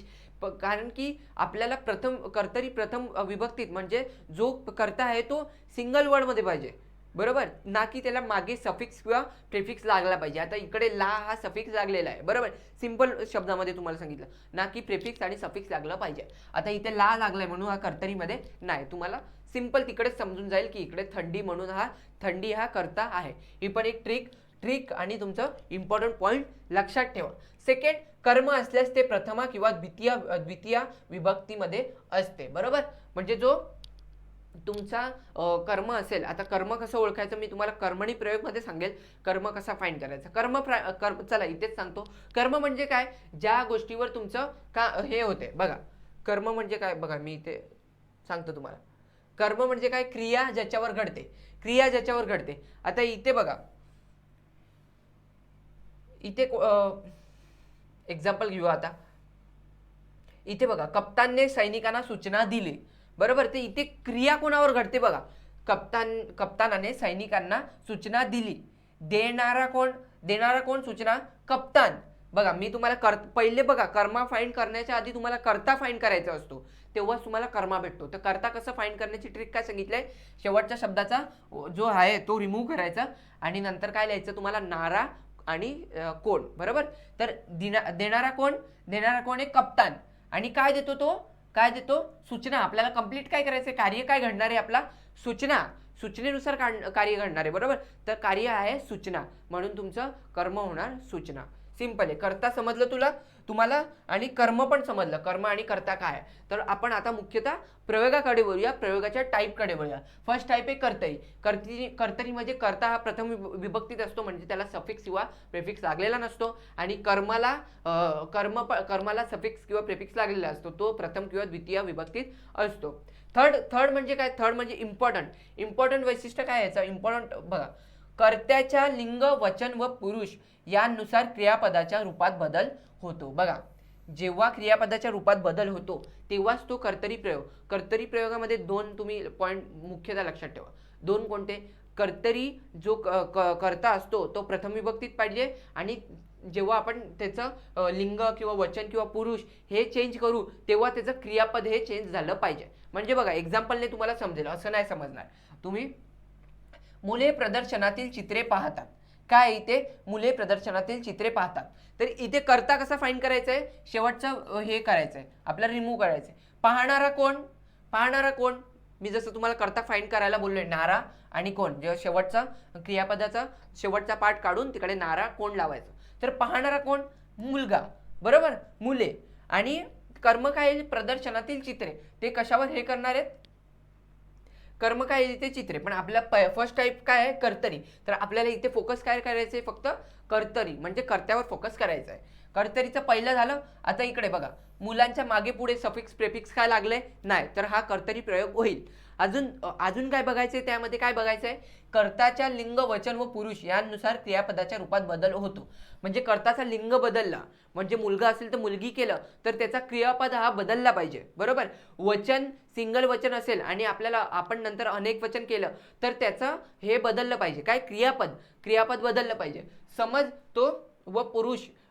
कारण की आपल्याला कर्तरी प्रथम विभक्तीत म्हणजे जो कर्ता आहे तो सिंगल वर्ड मध्ये पाहिजे, बरोबर, ना की त्याला मागे सफिक्स किंवा प्रिफिक्स लागला पाहिजे. आता इकडे ला हा सफिक्स लागलेला आहे, बरोबर, सिंपल शब्दामध्ये तुम्हाला सांगितलं, ना की प्रिफिक्स आणि सफिक्स लागला पाहिजे. आता इथे ला लागलाय म्हणून हा कर्तरीमध्ये नाही, तुम्हाला सिंपल तिकडेच समजून जाईल की इकडे थंडी म्हणून थंडी हा कर्ता आहे. ही पण एक ट्रिक आणि तुमचं इम्पॉर्टंट पॉईंट लक्षात ठेवा. सेकंड, कर्म असल्यास ते प्रथमा किंवा द्वितीय विभक्तीमध्ये असते, बरोबर. म्हणजे जो तुमचा कर्म असेल, आता कर्म कसं ओळखायचं मी तुम्हाला कर्मणी प्रयोग मध्ये सांगेल, कर्म कसा फाइंड करायचा. चला इथेच सांगतो. कर्म म्हणजे काय, ज्या गोष्टीवर तुमचं हे होते बघा, कर्म म्हणजे काय बघा, मी इथे सांगतो तुम्हाला. कर्म म्हणजे काय, क्रिया ज्याच्यावर घडते, आता इथे बघा, इथे एक्झाम्पल घेऊ. आता इथे बघा, कप्तानने सैनिकांना सूचना दिली, बरोबर. तर इथे क्रिया कोणावर घडते बघा, कप्तानाने सैनिकांना सूचना दिली, देणारा कोण सूचना, कप्तान. बघा मी तुम्हाला पहिले बघा, कर्मा फाइंड करण्याच्या आधी तुम्हाला कर्ता फाइंड करायचा असतो, तेव्हाच तुम्हाला कर्मा भेटतो. तर कर्ता कसं फाइंड करण्याची ट्रिक काय सांगितलंय, शेवटच्या शब्दाचा जो आहे तो रिमूव्ह करायचा आणि नंतर काय लिहायचं तुम्हाला, नारा आणि कोण, बरोबर. तर देणारा कोण आहे, कप्तान, आणि काय देतो सूचना. आपल्याला कंप्लीट काय करायचं, कार्य काय घडणार आहे, आपला सूचनेनुसार कार्य घडणार आहे, बरोबर. तर कार्य आहे सूचना, म्हणून तुमचं कर्म होणार सूचना. सिंपल आहे. कर्ता समजलं तुम्हाला आणि कर्म पण समजलं, कर्म आणि कर्ता काय आहे. तर आपण आता मुख्यतः प्रयोगाकडे वळूया, प्रयोगाच्या टाईपकडे वळूया. फर्स्ट टाईप आहे कर्तरी. कर्तरी म्हणजे कर्ता हा प्रथम विभक्तीत असतो, म्हणजे त्याला सफिक्स किंवा प्रेफिक्स लागलेला नसतो. आणि कर्माला सफिक्स किंवा प्रेफिक्स लागलेला असतो, तो प्रथम किंवा द्वितीय विभक्तीत असतो. थर्ड म्हणजे काय? थर्ड म्हणजे इम्पॉर्टंट वैशिष्ट्य काय याचं? इम्पॉर्टंट बघा, कर्त्याच्या लिंग, वचन व पुरुष यानुसार क्रियापदाच्या रूपात बदल होतो. बघा, जेव्हा क्रियापदाच्या रूपात बदल होतो तेव्हाच तो कर्तरी प्रयोगामध्ये दोन तुम्ही पॉईंट मुख्यतः लक्षात ठेवा. दोन कोणते? कर्तरी जो कर्ता असतो तो प्रथम विभक्तीत पाहिजे, आणि जेव्हा आपण त्याचं लिंग किंवा वचन किंवा पुरुष हे चेंज करू तेव्हा त्याचं क्रियापद हे चेंज झालं पाहिजे. म्हणजे बघा, एक्झाम्पलने तुम्हाला समजेल, असं नाही समजणार. तुम्ही मुले प्रदर्शनातील चित्रे पाहतात. काय इथे? मुले प्रदर्शनातील चित्रे पाहतात. तर इथे कर्ता कसा फाइंड करायचा आहे? शेवटचं हे करायचं आहे, आपल्याला रिमूव्ह करायचं आहे. पाहणारा कोण? मी जसं तुम्हाला कर्ता फाइंड करायला बोललोय, नारा आणि कोण, जेव्हा शेवटचा क्रियापदाचा शेवटचा पार्ट काढून तिकडे नारा कोण लावायचं. तर पाहणारा कोण? मुलगा, बरोबर, मुले. आणि कर्म काय? प्रदर्शनातील चित्रे. ते कशावर हे करणार आहेत? कर्म काय? इथे चित्रे. पण आपला फर्स्ट टाईप काय आहे? कर्तरी. तर आपल्याला इथे फोकस काय करायचं आहे? फक्त कर्तरी म्हणजे कर्त्यावर फोकस करायचा आहे. कर्तरीचं पहिलं झालं. आता इकडे बघा, मुलांच्या मागे पुढे सफिक्स प्रेफिक्स काय लागले नाही, तर हा कर्तरी प्रयोग होईल. अजून काय बघायचंय? त्यामध्ये काय बघायचंय? कर्ताच्या लिंग, वचन व पुरुष यानुसार क्रियापदाच्या रूपात बदल होतो. म्हणजे कर्ताचा लिंग बदलला, म्हणजे मुलगा असेल तर मुलगी केलं, तर त्याचा क्रियापद हा बदलला पाहिजे, बरोबर. वचन सिंगल वचन असेल आणि आपण नंतर अनेक वचन केलं तर त्याचं हे बदललं पाहिजे. काय? क्रियापद बदललं पाहिजे. समज तो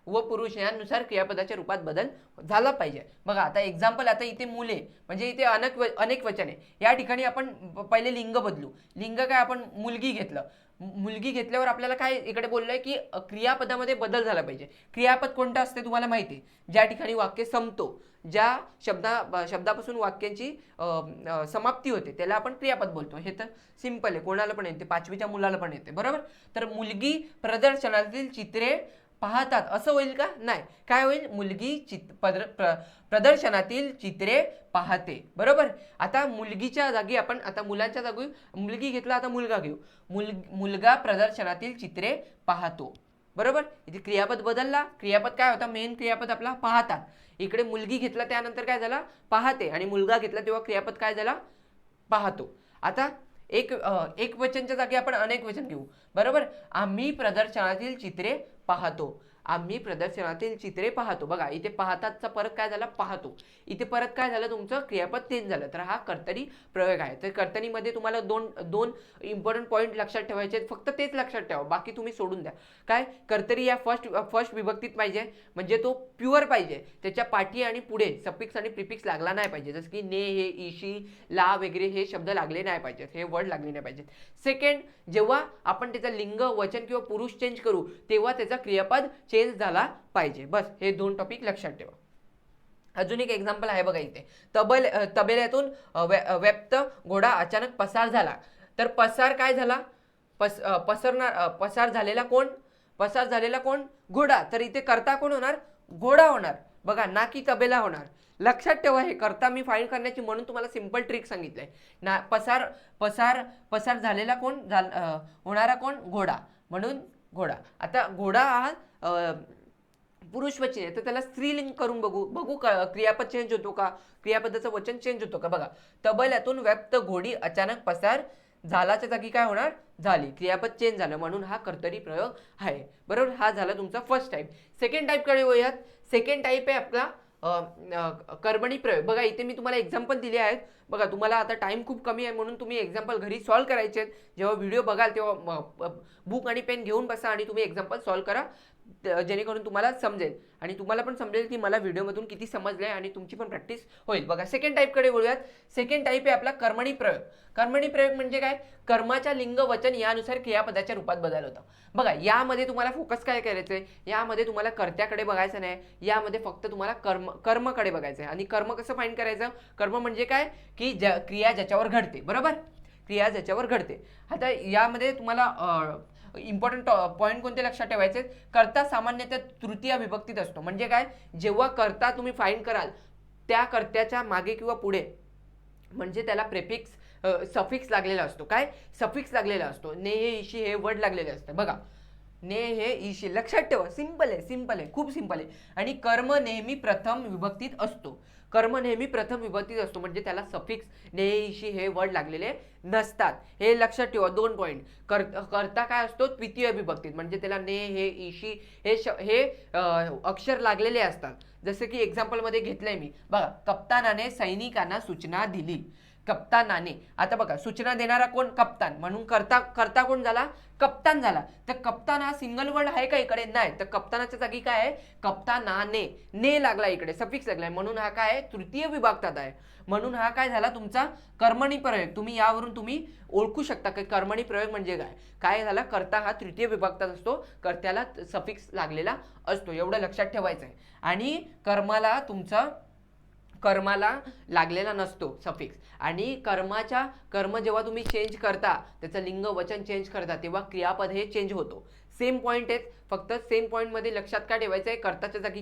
व पुरुष यानुसार क्रियापदाच्या रूपात बदल झाला पाहिजे. बघा, आता एक्झाम्पल, आता इथे मुले म्हणजे इथे अनेक वचन आहे. या ठिकाणी आपण पहिले लिंग बदलू. लिंग काय? आपण मुलगी घेतलं. मुलगी घेतल्यावर आपल्याला काय इकडे बोललंय की क्रियापदामध्ये बदल झाला पाहिजे. क्रियापद कोणतं असते तुम्हाला माहिती आहे? ज्या ठिकाणी वाक्य संपतो, ज्या शब्दापासून वाक्यांची समाप्ती होते त्याला आपण क्रियापद बोलतो. हे तर सिंपल आहे, कोणाला पण येते, 5वीच्या मुलाला पण येते, बरोबर. तर मुलगी प्रदर्शनातील चित्रे पाहतात असं होईल का? नाही. काय होईल? मुलगी प्रदर्शनातील चित्रे पाहते, बरोबर. आता मुलगीच्या जागी आपण आता मुलांच्या जागी मुलगी घेतला, आता मुलगा घेऊ. मुलगा प्रदर्शनातील चित्रे पाहतो, बरोबर. इथे क्रियापद बदलला. क्रियापद काय होता? मेन क्रियापद आपला पाहतात. इकडे मुलगी घेतला, त्यानंतर काय झाला? पाहते. आणि मुलगा घेतला तेव्हा क्रियापद काय झाला? पाहतो. आता एक वचनच्या जागी आपण अनेक वचन घेऊ, बरोबर. आम्ही प्रदर्शनातील चित्रे पाहतो. बघा, इथे पाहतातचा परत काय झाला? पाहतो. इथे परत काय झालं? तुमचं क्रियापद चेंज झालं. तर हा कर्तरी प्रयोग आहे. तर कर्तरीमध्ये तुम्हाला दोन इम्पॉर्टंट पॉईंट लक्षात ठेवायचे आहेत. फक्त तेच लक्षात ठेवा, बाकी तुम्ही सोडून द्या. काय? कर्तरी या फर्स्ट विभक्तीत पाहिजे, म्हणजे तो प्युअर पाहिजे. त्याच्या पाठी आणि पुढे सफिक्स आणि प्रिफिक्स लागला नाही पाहिजे. जसं की ने, हे, इशी, ला वगैरे हे शब्द लागले नाही पाहिजेत, हे वर्ड लागले नाही पाहिजेत. सेकंड, जेव्हा आपण त्याचा लिंग, वचन किंवा पुरुष चेंज करू तेव्हा त्याचा क्रियापद चेंज झाला पाहिजे. बस हे दोन टॉपिक लक्षात ठेवा. अजून एक एक्झाम्पल आहे बघा इथे. तबेल्यातून व्यक्त घोडा अचानक पसार झाला. तर पसार काय झाला? पसार झालेला कोण? घोडा. तर इथे कर्ता कोण होणार? घोडा होणार, बघा, ना की तबेला होणार. लक्षात ठेवा, हे कर्ता मी फाइंड करण्याची म्हणून तुम्हाला सिंपल ट्रिक सांगितलंय ना. पसार झालेला कोण? होणारा कोण? घोडा, म्हणून घोडा. आता घोडा हा पुरुषवचन आहे, तर त्याला स्त्रीलिंग करून बघू क्रियापद चेंज होतो का? क्रियापदाचं वचन चेंज होतो का? बघा, तबेल्यातून व्यक्त घोडी अचानक पसार झालाच्या जागी काय होणार? झाली. क्रियापद चेंज झालं, म्हणून हा कर्तरी प्रयोग आहे, बरोबर. हा झाला तुमचा फर्स्ट टाईप. सेकंड टाईपकडे वळूयात. सेकंड टाईप आहे आपला कर्मणी प्रयोग. बघा, इथे मी तुम्हाला एक्झाम्पल दिले आहेत. बघा, तुम्हाला आता टाइम खूप कमी आहे म्हणून तुम्ही एक्झाम्पल घरी सॉल्व्ह करायचे आहेत. जेव्हा व्हिडिओ बघाल तेव्हा बुक आणि पेन घेऊन बसा आणि तुम्ही एक्झाम्पल सॉल्व्ह करा, जेणेकरून तुम्हाला समजेल आणि तुम्हाला पण समजेल की मला व्हिडिओमधून किती समजले आणि तुमची पण प्रॅक्टिस होईल. बघा, सेकंड टाईपकडे वळूयात. सेकंड टाईप आहे आपला कर्मणी प्रयोग. कर्मणी प्रयोग म्हणजे काय? कर्माच्या लिंग, वचन यानुसार क्रियापदाच्या रूपात बदल होतं. बघा, यामध्ये तुम्हाला फोकस काय करायचं आहे? यामध्ये तुम्हाला कर्त्याकडे बघायचं नाही, यामध्ये फक्त तुम्हाला कर्मकडे बघायचं आहे. आणि कर्म कसं फाइंड करायचं? कर्म म्हणजे काय? की क्रिया ज्याच्यावर घडते, बरोबर. क्रिया ज्याच्यावर घडते. आता यामध्ये तुम्हाला इम्पॉर्टंट पॉईंट कोणते लक्षात ठेवायचे, कर्ता सामान्यतः तृतीय विभक्तीत असतो. म्हणजे काय, जेव्हा कर्ता तुम्ही फाइंड कराल त्या कर्त्याच्या मागे किंवा पुढे म्हणजे त्याला प्रेफिक्स सफिक्स लागलेला असतो. काय सफिक्स लागलेला असतो. ने हे इशी हे वर्ड लागलेले असते. बघा ने हे इशी लक्षात ठेवा. सिंपल आहे, सिंपल आहे, खूप सिंपल आहे. आणि कर्म नेहमी प्रथम विभक्तीत असतो. कर्म नेहमी प्रथम विभक्तीत असतो म्हणजे त्याला सफिक्स ने इशी हे वर्ड लागलेले नसतात. हे लक्षात ठेवा. 2 पॉईंट. कर्ता काय असतो द्वितीय विभक्तीत म्हणजे त्याला ने हे इशी हे अक्षर लागलेले असतात. जसे की एक्झाम्पल मध्ये घेतलंय मी. बघा कप्तानाने सैनिकांना सूचना दिली. कप्तानाने, आता बघा सूचना देणारा कोण, कप्तान, म्हणून करता कोण झाला, कप्तान झाला. तर कप्तान हा सिंगल वर्ड आहे का इकडे, नाही. तर कप्तानाच्या जागी काय आहे, कप्तानाने, ने लागला इकडे, सफिक्स लागलाय म्हणून हा काय आहे तृतीय विभक्तात आहे. म्हणून हा काय झाला तुमचा कर्मणी प्रयोग. तुम्ही यावरून तुम्ही ओळखू शकता की कर्मणी प्रयोग म्हणजे काय. काय झाला, कर्ता हा तृतीय विभक्तात असतो, कर्त्याला सफिक्स लागलेला असतो. एवढं लक्षात ठेवायचं आहे. आणि कर्माला लागलेला नसतो सफिक्स. आणि कर्म जेव्हा तुम्ही चेंज करता, त्याचं लिंग वचन चेंज करता, तेव्हा क्रियापद हे चेंज होतो. सेम पॉईंट आहेत, फक्त सेम पॉईंट मध्ये लक्षात काय ठेवायचं आहे, कर्ताच्या जागी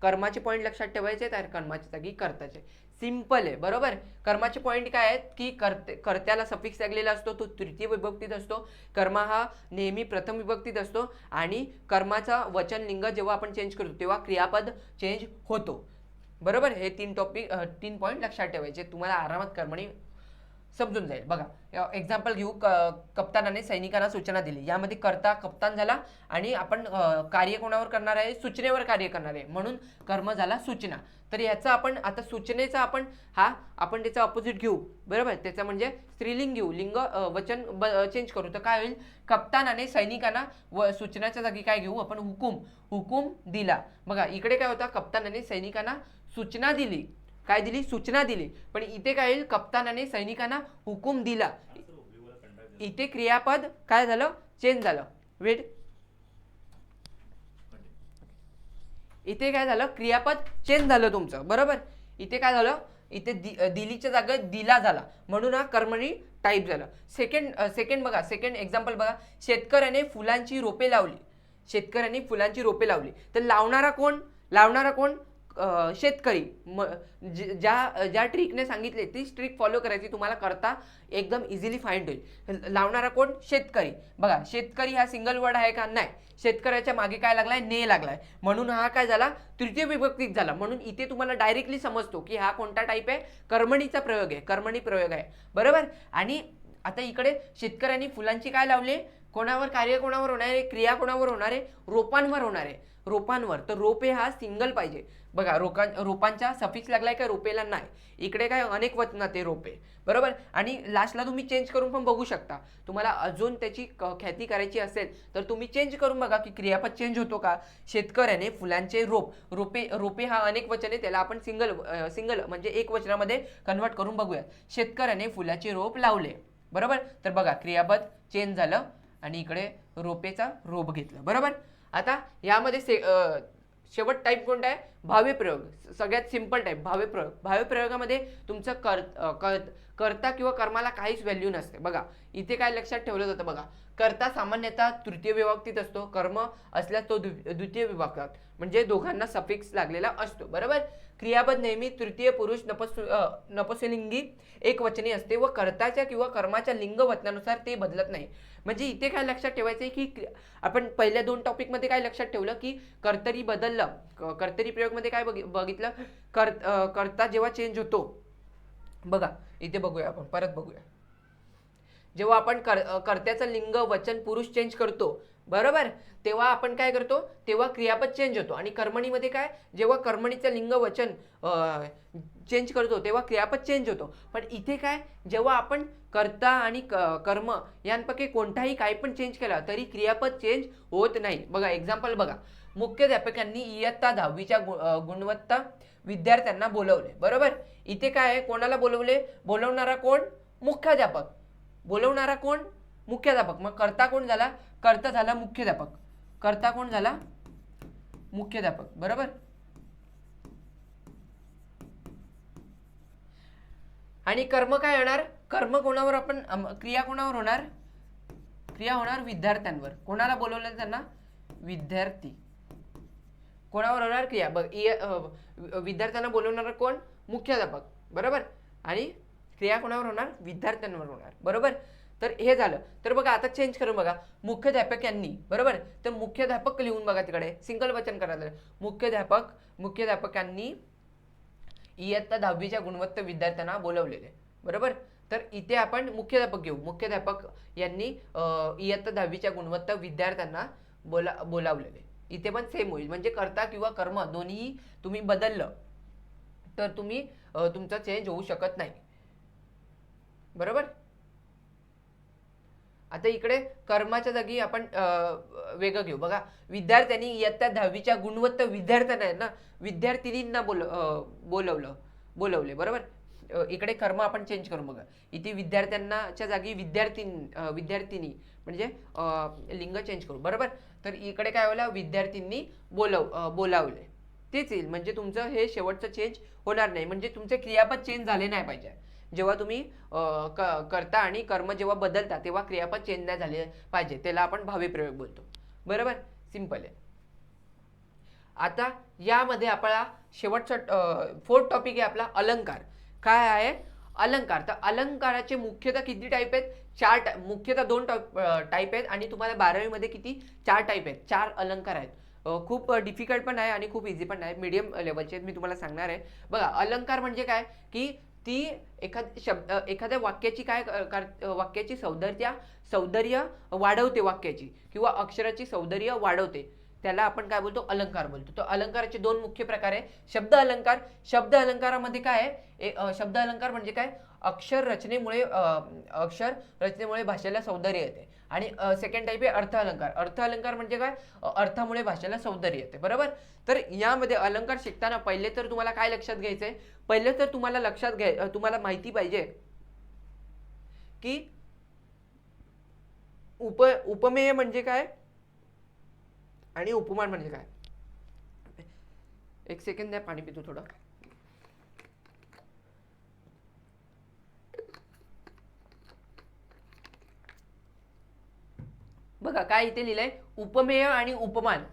कर्माचे पॉईंट लक्षात ठेवायचे आहेत आणि कर्माच्या जागी कर्ताचे. सिंपल आहे, बरोबर. कर्माचे पॉईंट काय आहेत की कर्त्याला सफिक्स लागलेला असतो, तो तृतीय विभक्तीत असतो. कर्म हा नेहमी प्रथम विभक्तीत असतो आणि कर्माचा वचन लिंग जेव्हा आपण चेंज करतो तेव्हा क्रियापद चेंज होतो. बरोबर. हे 3 पॉईंट लक्षात ठेवायचे, तुम्हाला आरामात कर्मणी समजून जाईल. बघा एक्झाम्पल घेऊ. कप्तानाने सैनिकांना सूचना दिली. यामध्ये कर्ता कप्तान झाला आणि आपण कार्य कोणावर करणार आहे, सूचनेवर कार्य करणार आहे, म्हणून कर्म झाला सूचना. तर याचा आपण आता सूचनेचा आपण त्याचा अपोजिट घेऊ. बरोबर. त्याचा म्हणजे स्त्रीलिंग घेऊ, लिंग वचन चेंज करू. तर काय होईल, कप्तानाने सैनिकांना सूचनाच्या जागी काय घेऊ आपण, हुकूम दिला. बघा इकडे काय होता, कप्तानाने सैनिकांना सूचना दिली. काय दिली, सूचना दिली. पण इथे काय येईल, कप्तानाने सैनिकांना हुकूम दिला. इथे क्रियापद काय झालं, चेंज झालं. वेट, इथे काय झालं, क्रियापद चेंज झालं तुमचं. बरोबर. इथे काय झालं, इथे दिलीच्या जागा दिला झाला म्हणून हा कर्मणी टाईप झालं. सेकंड बघा, सेकंड एक्झाम्पल बघा. शेतकऱ्याने फुलांची रोपे लावली. तर लावणारा कोण, शेतकरी. ज्या ट्रिकने सांगितले तीच ट्रिक फॉलो करायची, तुम्हाला करता एकदम इझिली फाइंड होईल. लावणारा कोण, शेतकरी. बघा शेतकरी हा सिंगल वर्ड आहे का, नाही. शेतकऱ्याच्या मागे काय लागलाय, ने लागलाय, म्हणून हा काय झाला तृतीय विभक्तीत झाला. म्हणून इथे तुम्हाला डायरेक्टली समजतो की हा कोणता टाईप आहे, कर्मणी प्रयोग आहे. बरोबर. आणि आता इकडे शेतकऱ्यांनी फुलांची काय लावले, कार्य कोणावर होणार आहे, क्रिया कोणावर होणार आहे, रोपांवर होणार आहे. तर रोपे हा सिंगल पाहिजे. बघा रोपांचा सफिक्स लागलाय का, रोपेला नाही. इकडे काय अनेक वचनात आहे रोपे. बरोबर. आणि लास्टला तुम्ही चेंज करून पण बघू शकता. तुम्हाला अजून त्याची ख्याती करायची असेल तर तुम्ही चेंज करून बघा की क्रियापद चेंज होतो का. शेतकऱ्याने फुलांचे रोपे हा अनेक वचन आहे, त्याला आपण सिंगल म्हणजे एक वचनामध्ये कन्वर्ट करून बघूया. शेतकऱ्याने फुलाचे रोप लावले. बरोबर. तर बघा क्रियापद चेंज झालं आणि इकडे रोपेचा रोप घेतलं. बरोबर. आता यामध्ये शेवट टाईप कोणता आहे, भाव्य प्रयोग. सगळ्यात सिंपल टाईप भाव्य प्रयोगामध्ये तुमचं कर्ता किंवा कर्माला काहीच व्हॅल्यू नसते. बघा इथे काय लक्षात ठेवलं जातं, बघा कर्ता सामान्यतः तृतीय विभक्तीत असतो, कर्म असल्यास तो द्वितीय विभक्तात, म्हणजे दोघांना सफिक्स लागलेला असतो. बरोबर. क्रियापद नेहमी तृतीय पुरुष नपुंसकलिंगी एकवचनी असते व कर्ताच्या किंवा कर्माच्या लिंग वचनानुसार ते बदलत नाही. म्हणजे इथे काय लक्षात ठेवायचं आहे की आपण पहिल्या 2 टॉपिक मध्ये काय लक्षात ठेवलं की कर्तरी बदललं. कर्तरी प्रयोग मध्ये काय बघितलं, कर्ता जेव्हा चेंज होतो. बघा इथे बघूया, आपण परत बघूया. जेव्हा आपण कर्त्याचं लिंग वचन पुरुष चेंज करतो, बरोबर, तेव्हा आपण काय करतो, तेव्हा क्रियापद चेंज होतो. आणि कर्मणीमध्ये काय, जेव्हा कर्मणीचं लिंग वचन चेंज करतो तेव्हा क्रियापद चेंज होतो. पण इथे काय, जेव्हा आपण कर्ता आणि कर्म यांपैकी कोणताही काही पण चेंज केला तरी क्रियापद चेंज होत नाही. बघा एक्झाम्पल बघा. मुख्याध्यापकांनी इयत्ता 10वीच्या गुणवत्ता विद्यार्थ्यांना बोलवले. बरोबर. इथे काय आहे, कोणाला बोलवले, बोलवणारा कोण, मुख्याध्यापक. मग कर्ता कोण झाला, कर्ता झाला मुख्याध्यापक. बरोबर. आणि कर्म काय होणार, कर्म कोणावर आपण क्रिया कोणावर होणार, क्रिया होणार विद्यार्थ्यांवर. कोणाला बोलवलं त्यांना? विद्यार्थी. कोणावर होणार क्रिया? बघ विद्यार्थ्यांना बोलवणार कोण? मुख्याध्यापक. बरोबर. आणि क्रिया कोणावर होणार? विद्यार्थ्यांवर होणार. बरोबर. तर हे झालं. तर बघा आता चेंज करून बघा, मुख्याध्यापक यांनी. बरोबर. तर मुख्याध्यापक लिहून बघा तिकडे, सिंगल वचन करायला. मुख्याध्यापकांनी इयत्ता 10वीच्या गुणवत्ता विद्यार्थ्यांना बोलवलेले. बरोबर. तर इथे आपण मुख्याध्यापक घेऊ. मुख्याध्यापक यांनी इयत्ता 10वीच्या गुणवत्ता विद्यार्थ्यांना बोलावलेले. इथे पण सेम होईल. म्हणजे कर्ता किंवा कर्म दोन्ही तुम्ही बदललं तर तुम्ही तुमचा चेंज होऊ शकत नाही. बरोबर. आता इकडे कर्माच्या जागी आपण वेगळं घेऊ. बघा, विद्यार्थ्यांनी इयत्ता 10वीच्या गुणवत्ता विद्यार्थ्यांना आहे ना, विद्यार्थिनींना बोलवले. बरोबर. इकडे कर्म आपण चेंज करू. बघा, इथे विद्यार्थ्यांनाच्या जागी विद्यार्थिनी म्हणजे लिंग चेंज करू. बरोबर. तर इकडे काय होईल? विद्यार्थ्यांनी बोलावले. तेच येईल. म्हणजे तुमचं हे शेवटचं चेंज होणार नाही. म्हणजे तुमचे क्रियापद चेंज झाले नाही पाहिजे. जेव्हा तुम्ही कर्ता आणि कर्म जेव्हा बदलता तेव्हा क्रियापद चेंज नाही झाले पाहिजे. त्याला आपण भावी प्रयोग बोलतो. बरोबर. सिंपल आहे. आता यामध्ये आपला शेवटचा 4th टॉपिक आहे आपला अलंकार. काय आहे? अलंकार. तर अलंकाराचे मुख्यतः किती टाईप आहेत? 4. मुख्यतः 2 टाईप आहेत आणि तुम्हाला 12वी मध्ये किती? 4 टाईप आहेत. 4 अलंकार आहेत. खूप डिफिकल्ट पण आहे आणि खूप इझी पण आहे. मीडियम लेवलचे मी तुम्हाला सांगणार आहे. बघा, अलंकार म्हणजे काय की ती एखाद्या वाक्याची वाक्याची सौंदर्य वाढवते वाक्याची, किंवा अक्षराची सौंदर्य वाढवते. त्याला आपण काय बोलतो? अलंकार बोलतो. तर अलंकाराचे 2 मुख्य प्रकार आहे. शब्द अलंकार. शब्द अलंकारामध्ये काय आहे? शब्द अलंकार म्हणजे काय? अक्षर रचनेमुळे भाषेला सौंदर्य येते. आणि सेकंड टाईप आहे अर्थ अलंकार. अर्थ अलंकार म्हणजे काय? अर्थामुळे भाषेला सौंदर्य येते. बरोबर. तर यामध्ये अलंकार शिकताना पहिले तर तुम्हाला काय लक्षात घ्यायचंय? पहिले तर तुम्हाला तुम्हाला माहिती पाहिजे की उपमेय म्हणजे काय आणि उपमान म्हणजे काय. एक सेकंड द्या, पाणी पितो थोडं. बघा काय इथे लिहिलंय, उपमेय आणि उपमान.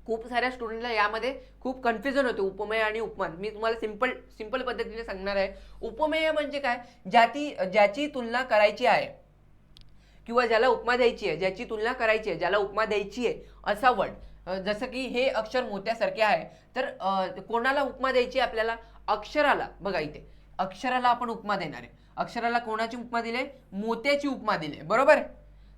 खूप साऱ्या स्टुडंटला यामध्ये खूप कन्फ्युजन होते उपमेय आणि उपमान. मी तुम्हाला सिंपल पद्धतीने सांगणार आहे. उपमेय म्हणजे काय? ज्याची तुलना करायची आहे किंवा ज्याला उपमा द्यायची आहे, ज्याची तुलना करायची आहे, ज्याला उपमा द्यायची आहे असा वर्ड. जसं की हे अक्षर मोत्यासारखे आहे, तर कोणाला उपमा द्यायची आपल्याला? अक्षराला. बघा इथे अक्षराला आपण उपमा देणार आहे. अक्षराला कोणाची उपमा दिली? मोत्याची उपमा दिली. बरोबर.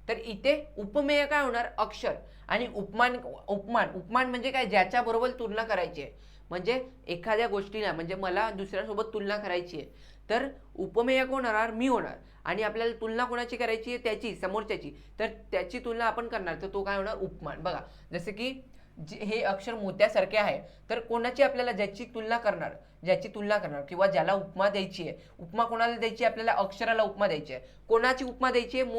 तर इथे उपमेय काय होणार? अक्षर. आणि उपमान म्हणजे काय? ज्याच्या बरोबर तुलना करायची आहे. म्हणजे एखाद्या गोष्टीला, म्हणजे मला दुसऱ्यासोबत तुलना करायची आहे, तर उपमेय कोण होणार? मी होणार. आणि आपल्याला तुलना कोणाची करायची आहे? त्याची, समोरच्याची. तर त्याची तुलना आपण करणार, तर तो काय होणार? उपमान. बघा, जसे की हे अक्षर मोत्यासारखे आहे, तर कोणाची आपल्याला ज्याची तुलना करणार किंवा ज्याला उपमा द्यायची आहे. उपमा कोणाला द्यायची? आपल्याला अक्षराला उपमा द्यायची आहे. कोणाची उपमा द्यायची आहे?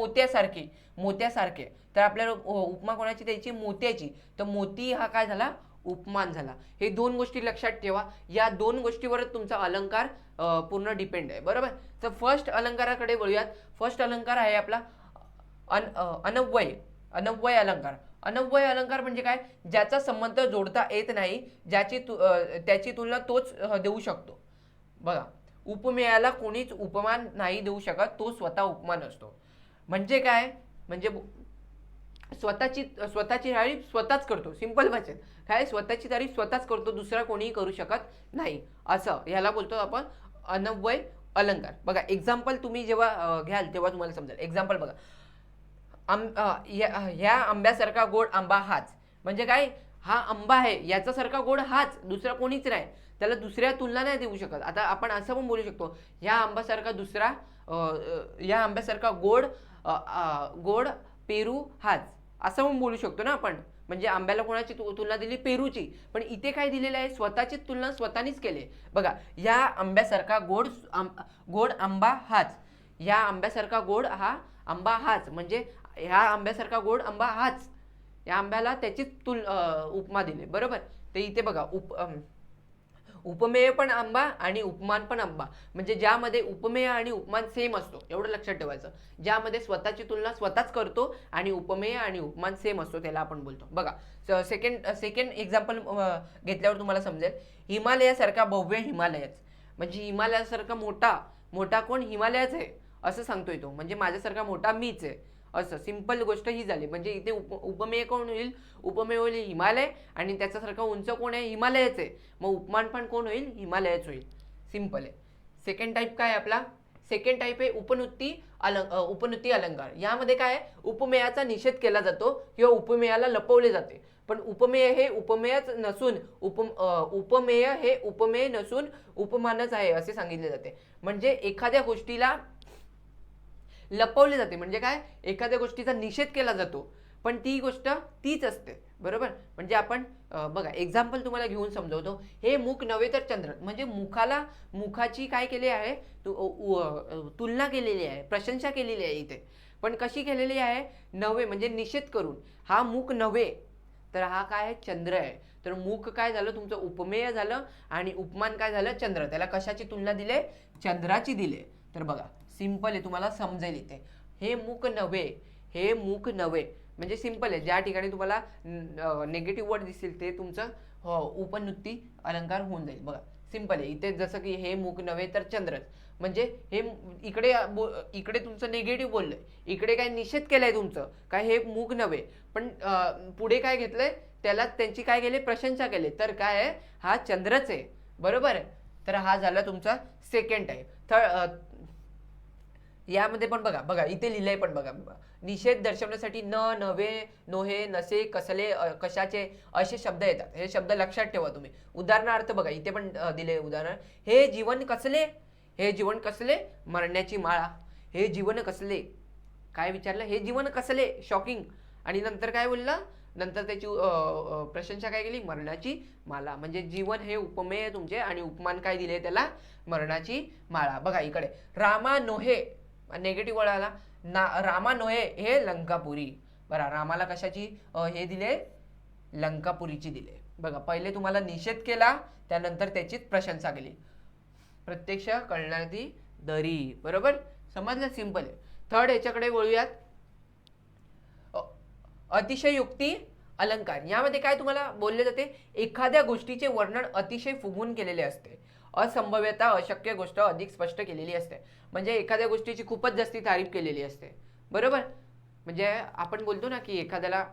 मोत्यासारखे. तर आपल्याला उपमा कोणाची द्यायची? मोत्याची. तर मोती हा काय झाला? उपमान झाला. हे 2 गोष्टी लक्षात ठेवा. या 2 गोष्टीवरच तुमचा अलंकार पूर्ण डिपेंड आहे. बरोबर. तर फर्स्ट अलंकाराकडे वळूयात. फर्स्ट अलंकार आहे आपला अनव्यय अलंकार. अनव्यय अलंकार म्हणजे काय? ज्याचा संबंध जोडता येत नाही, त्याची तुलना तोच देऊ शकतो. बघा, उपमेयाला कोणीच उपमान नाही देऊ शकत, तो स्वतः उपमान असतो. म्हणजे काय? म्हणजे स्वतःची तारीफ स्वतःच करतो. सिंपल भाषेत काय? स्वतःची तारीफ स्वतःच करतो, दुसरा कोणीही करू शकत नाही, असं ह्याला बोलतो आपण अनव्यय अलंकार. बघा, एक्झाम्पल तुम्ही जेव्हा घ्याल तेव्हा तुम्हाला समजेल. एक्झाम्पल बघा, ह्या आंब्यासारखा गोड आंबा हाच. म्हणजे काय? हा आंबा आहे, याच्यासारखा गोड हाच, दुसरा कोणीच नाही. त्याला दुसऱ्या तुलना नाही देऊ शकत. आता आपण असं पण बोलू शकतो, या आंब्यासारखा गोड पेरू हाच, असं पण बोलू शकतो ना आपण. म्हणजे आंब्याला कोणाची तुलना दिली? पेरूची. पण इथे काय दिलेलं आहे? स्वतःची तुलना स्वतःनीच केली. बघा, या आंब्यासारखा गोड आंबा हाच. या आंब्यासारखा गोड हा आंबा हाच, म्हणजे ह्या आंब्यासारखा गोड आंबा हाच. या आंब्याला त्याची उपमा दिली. बरोबर. तर इथे बघा, उपमेय पण आंबा आणि उपमान पण आंबा. म्हणजे ज्यामध्ये उपमेय आणि उपमान सेम असतो, एवढं लक्षात ठेवायचं. ज्यामध्ये स्वतःची तुलना स्वतःच करतो आणि उपमेय आणि उपमान सेम असतो त्याला आपण बोलतो. बघा सेकंड एक्झाम्पल घेतल्यावर तुम्हाला समजेल. हिमालयासारखा भव्य हिमालयच, म्हणजे हिमालयासारखा मोठा मोठा कोण? हिमालयच आहे असं सांगतोय तो. म्हणजे माझ्यासारखा मोठा मीच आहे, असं सिंपल गोष्ट ही झाली. म्हणजे इथे उपमेय कोण होईल? उपमेय होईल हिमालय, आणि त्याच्यासारखा उंच कोण आहे? हिमालयच आहे. मग उपमान पण कोण होईल? हिमालयच होईल. सिंपल आहे. सेकंड टाईप काय आपला? सेकंड टाईप आहे उपनुत्ती अलंकार. यामध्ये काय आहे? उपमेयाचा निषेध केला जातो किंवा उपमेयाला लपवले जाते. पण उपमेय हे उपमेयच नसून उपमेय हे उपमेय नसून उपमानच आहे असे सांगितले जाते. म्हणजे एखाद्या गोष्टीला लपवले जाते. म्हणजे काय? एखाद्या गोष्टीचा निषेध केला जातो पण ती गोष्ट तीच असते. बरोबर? म्हणजे आपण बघा एक्झाम्पल तुम्हाला घेऊन समजवतो. हे मुख नव्हे तर चंद्र. म्हणजे मुखाची काय केली आहे? तुलना केलेली आहे, प्रशंसा केलेली आहे इथे. पण कशी केलेली आहे? नव्हे म्हणजे निषेध करून. हा मुख नव्हे तर हा काय आहे? चंद्र आहे. तर मुख काय झालं तुमचं? उपमेय झालं, आणि उपमान काय झालं? चंद्र. त्याला कशाची तुलना दिले? चंद्राची दिले. तर बघा सिंपल आहे, तुम्हाला समजेल इथे. हे मुख नव्हे, हे मुख नव्हे म्हणजे सिंपल आहे. ज्या ठिकाणी तुम्हाला नेगेटिव्ह वर्ड दिसतील ते तुमचं उपनुत्ती अलंकार होऊन जाईल. बघा सिंपल आहे इथे. जसं की हे मुख नव्हे तर चंद्रच, म्हणजे हे इकडे तुमचं निगेटिव्ह बोललंय, इकडे काय निषेध केलाय तुमचं काय? हे मुख नव्हे. पण पुढे काय घेतलंय? त्याला त्यांची काय केली? प्रशंसा केली. तर काय आहे? हा चंद्रच आहे. बरोबर आहे? तर हा झाला तुमचा सेकंड टाईप. यामध्ये पण बघा इथे लिहिलंय पण बघा. निषेध दर्शवण्यासाठी न, नव्हे, नोहे, नसे, कसले, कशाचे असे शब्द येतात. हे शब्द लक्षात ठेवा तुम्ही. उदाहरणार्थ बघा इथे पण दिले उदाहरण. हे जीवन कसले? हे जीवन कसले? मरण्याची माळा. हे जीवन कसले? काय विचारलं? हे जीवन कसले? शॉकिंग. आणि नंतर काय बोललं? नंतर त्याची प्रशंसा काय केली? मरणाची माला. म्हणजे जीवन हे उपमेय तुमचे, आणि उपमान काय दिले त्याला? मरणाची माळा. बघा इकडे रामा नोहे, नेगेटिव्ह वर्ड आला ना. रामा नोहे हे लंकापुरी. बरं, रामाला कशाची हे दिले? लंकापुरीची दिले. बघा पहिले तुम्हाला निषेध केला, त्यानंतर त्याचीच प्रशंसा केली. प्रत्यक्ष कळणारी दरी. बरोबर? समजलं? सिंपल आहे. थर्ड याच्याकडे वळूयात. अतिशयोक्ती अलंकार. यामध्ये काय तुम्हाला बोलले जाते? एखाद्या गोष्टीचे वर्णन अतिशय फुगून केलेले असते. असंभव्यता, अशक्य गोष्ट अधिक स्पष्ट केलेली असते. म्हणजे एखाद्या गोष्टीची खूपच जास्ती तारीफ केलेली असते. बरोबर? म्हणजे आपण बोलतो ना की एखाद्याला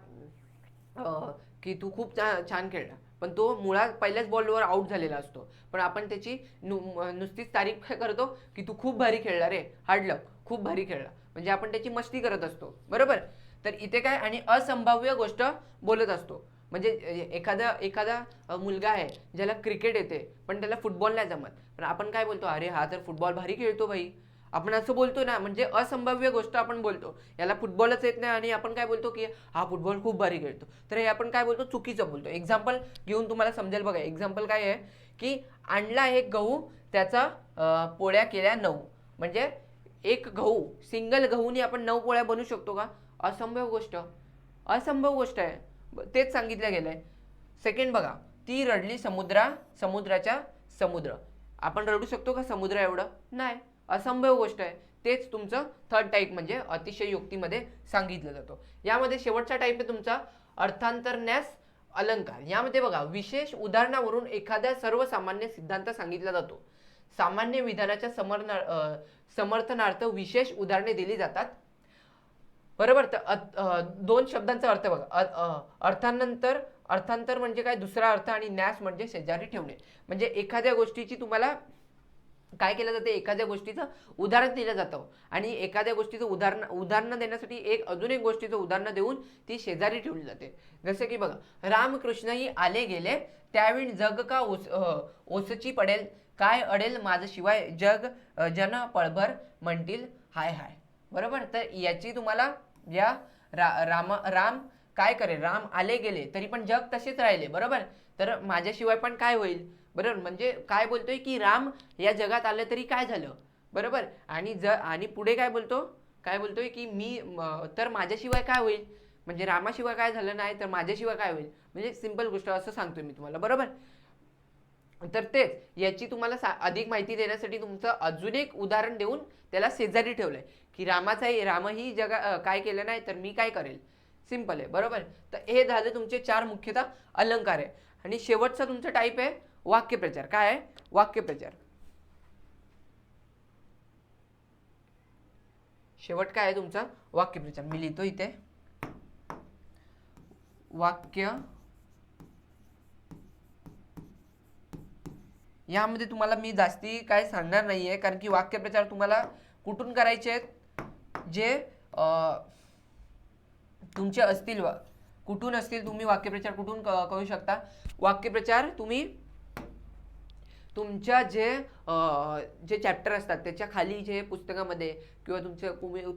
की तू खूप छान खेळला, पण तो मुळात पहिल्याच बॉलवर आउट झालेला असतो, पण आपण त्याची नुसतीच तारीफ काय करतो की तू खूप भारी खेळला रे, हार्ड लक, खूप भारी खेळला. म्हणजे आपण त्याची मस्ती करत असतो. बरोबर? तर इथे काय? आणि असंभाव्य गोष्ट बोलत असतो. म्हणजे एखादा मुलगा आहे ज्याला क्रिकेट येते पण त्याला फुटबॉल नाही जमत, पण आपण काय बोलतो? अरे हा तर फुटबॉल भारी खेळतो भाई. आपण असं बोलतो ना. म्हणजे असंभाव्य गोष्ट आपण बोलतो. याला फुटबॉलच येत नाही आणि आपण काय बोलतो की हा फुटबॉल खूप भारी खेळतो. तर हे आपण काय बोलतो? चुकीचं बोलतो. एक्झाम्पल घेऊन तुम्हाला समजेल. बघा एक्झाम्पल काय आहे की आणला एक गहू, त्याचा पोळ्या केल्या 9. म्हणजे एक गहू, सिंगल गहूनी आपण 9 पोळ्या बनवू शकतो का? असंभव गोष्ट, असंभव गोष्ट आहे. तेच सांगितलं गेलंय. सेकंड बघा, ती रडली समुद्राच्या समुद्र. आपण रडू शकतो का समुद्र एवढं? नाही. असंभव गोष्ट आहे. तेच तुमचं थर्ड टाईप म्हणजे अतिशयोक्तीमध्ये सांगितलं जातं. यामध्ये शेवटचा टाईप आहे तुमचा अर्थांतरन्यास अलंकार. यामध्ये बघा विशेष उदाहरणावरून एखाद्या सर्वसामान्य सिद्धांत सांगितला जातो. सामान्य विधानाच्या समर्थनार्थ विशेष उदाहरणे दिली जातात. बरोबर? तर 2 शब्दांचा अर्थ बघा. अर्थांतर म्हणजे काय? दुसरा अर्थ. आणि न्यास म्हणजे शेजारी ठेवणे. म्हणजे एखाद्या गोष्टीची तुम्हाला काय केलं जाते? एखाद्या गोष्टीचं उदाहरण दिलं जातं, आणि एखाद्या गोष्टीचं उदाहरण देण्यासाठी अजून एक गोष्टीचं उदाहरण देऊन ती शेजारी ठेवली जाते. जसं की बघा, रामकृष्णही आले गेले त्यावेळी जग का ओसची पडेल, काय अडेल माझ्याशिवाय जन पळभर म्हणतील हाय हाय. बरोबर? तर याची तुम्हाला या राम काय करेल? राम आले गेले तरी पण जग तसेच राहिले. बरोबर? तर माझ्याशिवाय पण काय होईल? बरोबर? म्हणजे काय बोलतोय की राम या जगात आले तरी काय झालं? बरोबर? आणि पुढे काय बोलतोय की तर माझ्याशिवाय काय होईल? म्हणजे रामाशिवाय काय झालं नाही तर माझ्याशिवाय काय होईल? म्हणजे सिंपल गोष्ट असं सांगतोय मी तुम्हाला. बरोबर? तर तेच याची तुम्हाला अधिक माहिती देण्यासाठी तुमचं अजून एक उदाहरण देऊन त्याला शेजारी ठेवलंय की रामही काय केलं नाही तर मी काय करेल. सिंपल आहे बरोबर. तर हे झाले तुमचे 4 मुख्यतः अलंकार आहे. आणि शेवटचा तुमचा टाईप आहे वाक्यप्रचार. काय आहे वाक्यप्रचार. शेवट काय आहे तुमचा वाक्यप्रचार. मी लिहितो इथे वाक्य. यामध्ये तुम्हाला मी जास्ती काय सांगणार नाहीये कारण की वाक्यप्रचार तुम्हाला कुठून करायचे आहेत. जे तुमचे असतील कुठून असतील तुम्ही वाक्यप्रचार कुठून करू शकता. वाक्यप्रचार तुम्ही तुमच्या जे चॅप्टर असतात त्याच्या खाली जे पुस्तकामध्ये किंवा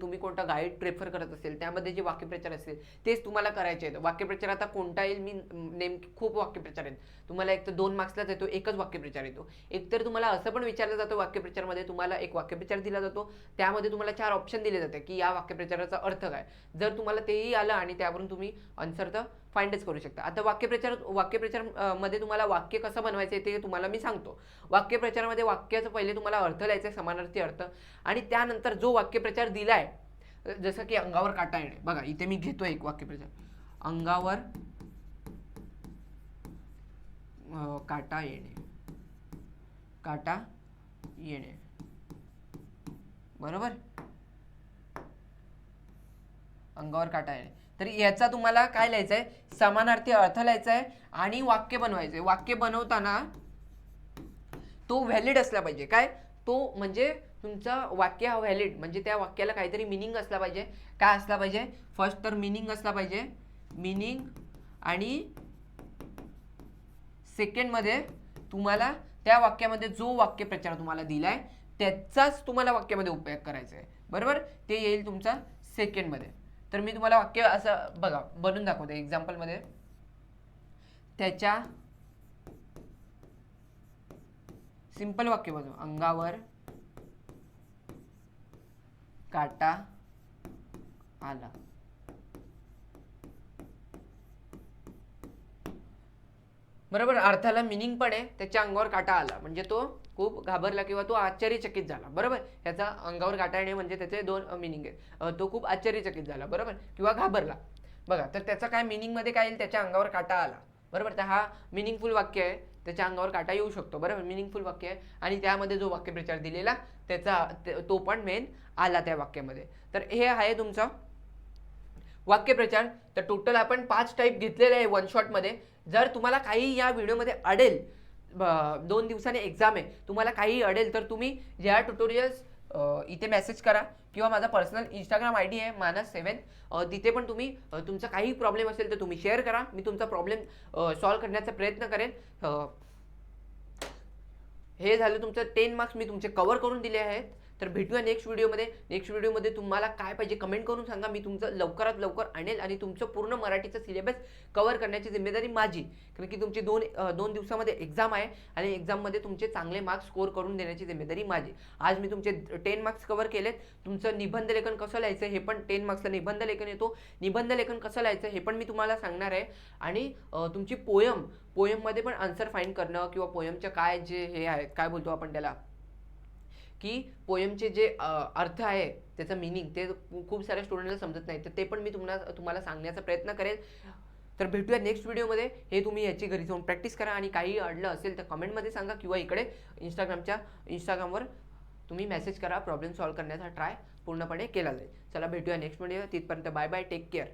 तुम्ही कोणता गाईड प्रेफर करत असेल त्यामध्ये जे वाक्यप्रचार असेल तेच तुम्हाला करायचे आहेत. वाक्यप्रचार आता कोणता येईल मी नेमके खूप वाक्यप्रचार आहेत. तुम्हाला एक तर 2 मार्क्सलाच येतो एकच वाक्यप्रचार येतो. एक तर तुम्हाला असं पण विचारलं जातं वाक्यप्रचारमध्ये तुम्हाला एक वाक्यप्रचार दिला जातो त्यामध्ये तुम्हाला 4 ऑप्शन दिले जाते की या वाक्यप्रचाराचा अर्थ काय. जर तुम्हाला तेही आलं आणि त्यावरून तुम्ही आन्सर तर फाइंडच करू शकता. आता वाक्यप्रचार मध्ये तुम्हाला वाक्य कसं बनवायचं ते तुम्हाला मी सांगतो. वाक्यप्रचारामध्ये वाक्याचं पहिले तुम्हाला अर्थ लिहायचा आहे समानार्थी अर्थ आणि त्यानंतर जो वाक्यप्रचार दिलाय जसं की अंगावर काटा येणे. बघा इथे मी घेतो एक वाक्यप्रचार. अंगावर काटा येणे. काटा येणे बरोबर. अंगावर काटा येणे. तर याचा तुम्हाला काय लिहायचं आहे समानार्थी अर्थ लिहायचा आहे आणि वाक्य बनवायचंय. वाक्य बनवताना तो व्हॅलिड असला पाहिजे. काय तो म्हणजे तुमचा वाक्य हा व्हॅलिड म्हणजे त्या वाक्याला काहीतरी मिनिंग असला पाहिजे. काय असला पाहिजे फर्स्ट तर मिनिंग असला पाहिजे. मिनिंग आणि सेकंड मध्ये तुम्हाला त्या वाक्यामध्ये जो वाक्यप्रचार तुम्हाला दिलाय त्याचाच तुम्हाला वाक्यामध्ये उपयोग करायचा आहे बरोबर. ते येईल तुमचा सेकंड मध्ये. तर मी तुम्हाला वाक्य असं बघा बनवून दाखवते एक्झाम्पल मध्ये. त्याच्या सिंपल वाक्य बनव. अंगावर काटा आला. बरोबर. अर्थाला मिनिंग पण आहे. त्याच्या अंगावर काटा आला म्हणजे तो खूप घाबरला किंवा तो आश्चर्यचकित झाला बरोबर. याचा अंगावर काटा येणे म्हणजे त्याचे 2 मिनिंग आहेत. तो खूप आश्चर्यचकित झाला बरोबर किंवा घाबरला. बघा तर त्याचा काय मिनिंग मध्ये काय येईल त्याच्या अंगावर काटा आला बरोबर. तर हा मिनिंगफुल वाक्य आहे. त्याच्या अंगावर काटा येऊ शकतो बरोबर. मिनिंगफुल वाक्य आहे आणि त्यामध्ये जो वाक्यप्रचार दिलेला त्याचा तो पण मेन आला त्या वाक्यामध्ये. तर हे आहे तुमचा वाक्यप्रचार. तर टोटल आपण 5 टाईप घेतलेले आहे वन शॉट मध्ये. जर तुम्हाला काही या व्हिडिओमध्ये अडेल 2 दिवसांनी एक्झाम आहे तुम्हाला काही अडेल तर तुम्ही या ट्युटोरियल्स इथे मेसेज करा किंवा माझा पर्सनल इंस्टाग्राम ID आहे मानस7. तिथे पण तुम्ही तुमचा काही प्रॉब्लेम असेल तर तुम्ही शेअर करा. मी तुमचा प्रॉब्लेम सॉल्व्ह करण्याचा प्रयत्न करेन. हे झालं तुमचं 10 मार्क्स मी तुमचे कव्हर करून दिले आहेत. तर भेटूया नेक्स्ट व्हिडिओमध्ये. तुम्हाला काय पाहिजे कमेंट करून सांगा. मी तुमचं लवकरात लवकर आणेल आणि तुमचं पूर्ण मराठीचं सिलेबस कव्हर करण्याची जिम्मेदारी माझी. कारण की तुमची 2 दिवसामध्ये एक्झाम आहे आणि एक्झाममध्ये तुमचे चांगले मार्क्स स्कोर करून देण्याची जिम्मेदारी माझी. आज मी तुमचे 10 मार्क्स कव्हर केलेत. तुमचं निबंध लेखन कसं लिहायचं हे पण 10 मार्क्सला निबंध लेखन येतो. निबंध लेखन कसं लिहायचं हे पण मी तुम्हाला सांगणार आहे. आणि तुमची पोयममध्ये पण आन्सर फाइंड करणं किंवा पोयमच्या काय जे हे आहेत काय बोलतो आपण त्याला की पोयमचे जे अर्थ आहे त्याचं मिनिंग ते खूप साऱ्या स्टुडंटला समजत नाही. तर ते पण मी तुम्हाला सांगण्याचा प्रयत्न करेल. तर भेटूया नेक्स्ट व्हिडिओमध्ये. हे तुम्ही याची घरी जाऊन प्रॅक्टिस करा आणि काही अडलं असेल तर कमेंटमध्ये सांगा किंवा इकडे इंस्टाग्रामवर तुम्ही मेसेज करा. प्रॉब्लेम सॉल्व्ह करण्याचा ट्राय पूर्णपणे केला जाईल. चला भेटूया नेक्स्ट व्हिडिओ. तिथपर्यंत बाय बाय. Take care.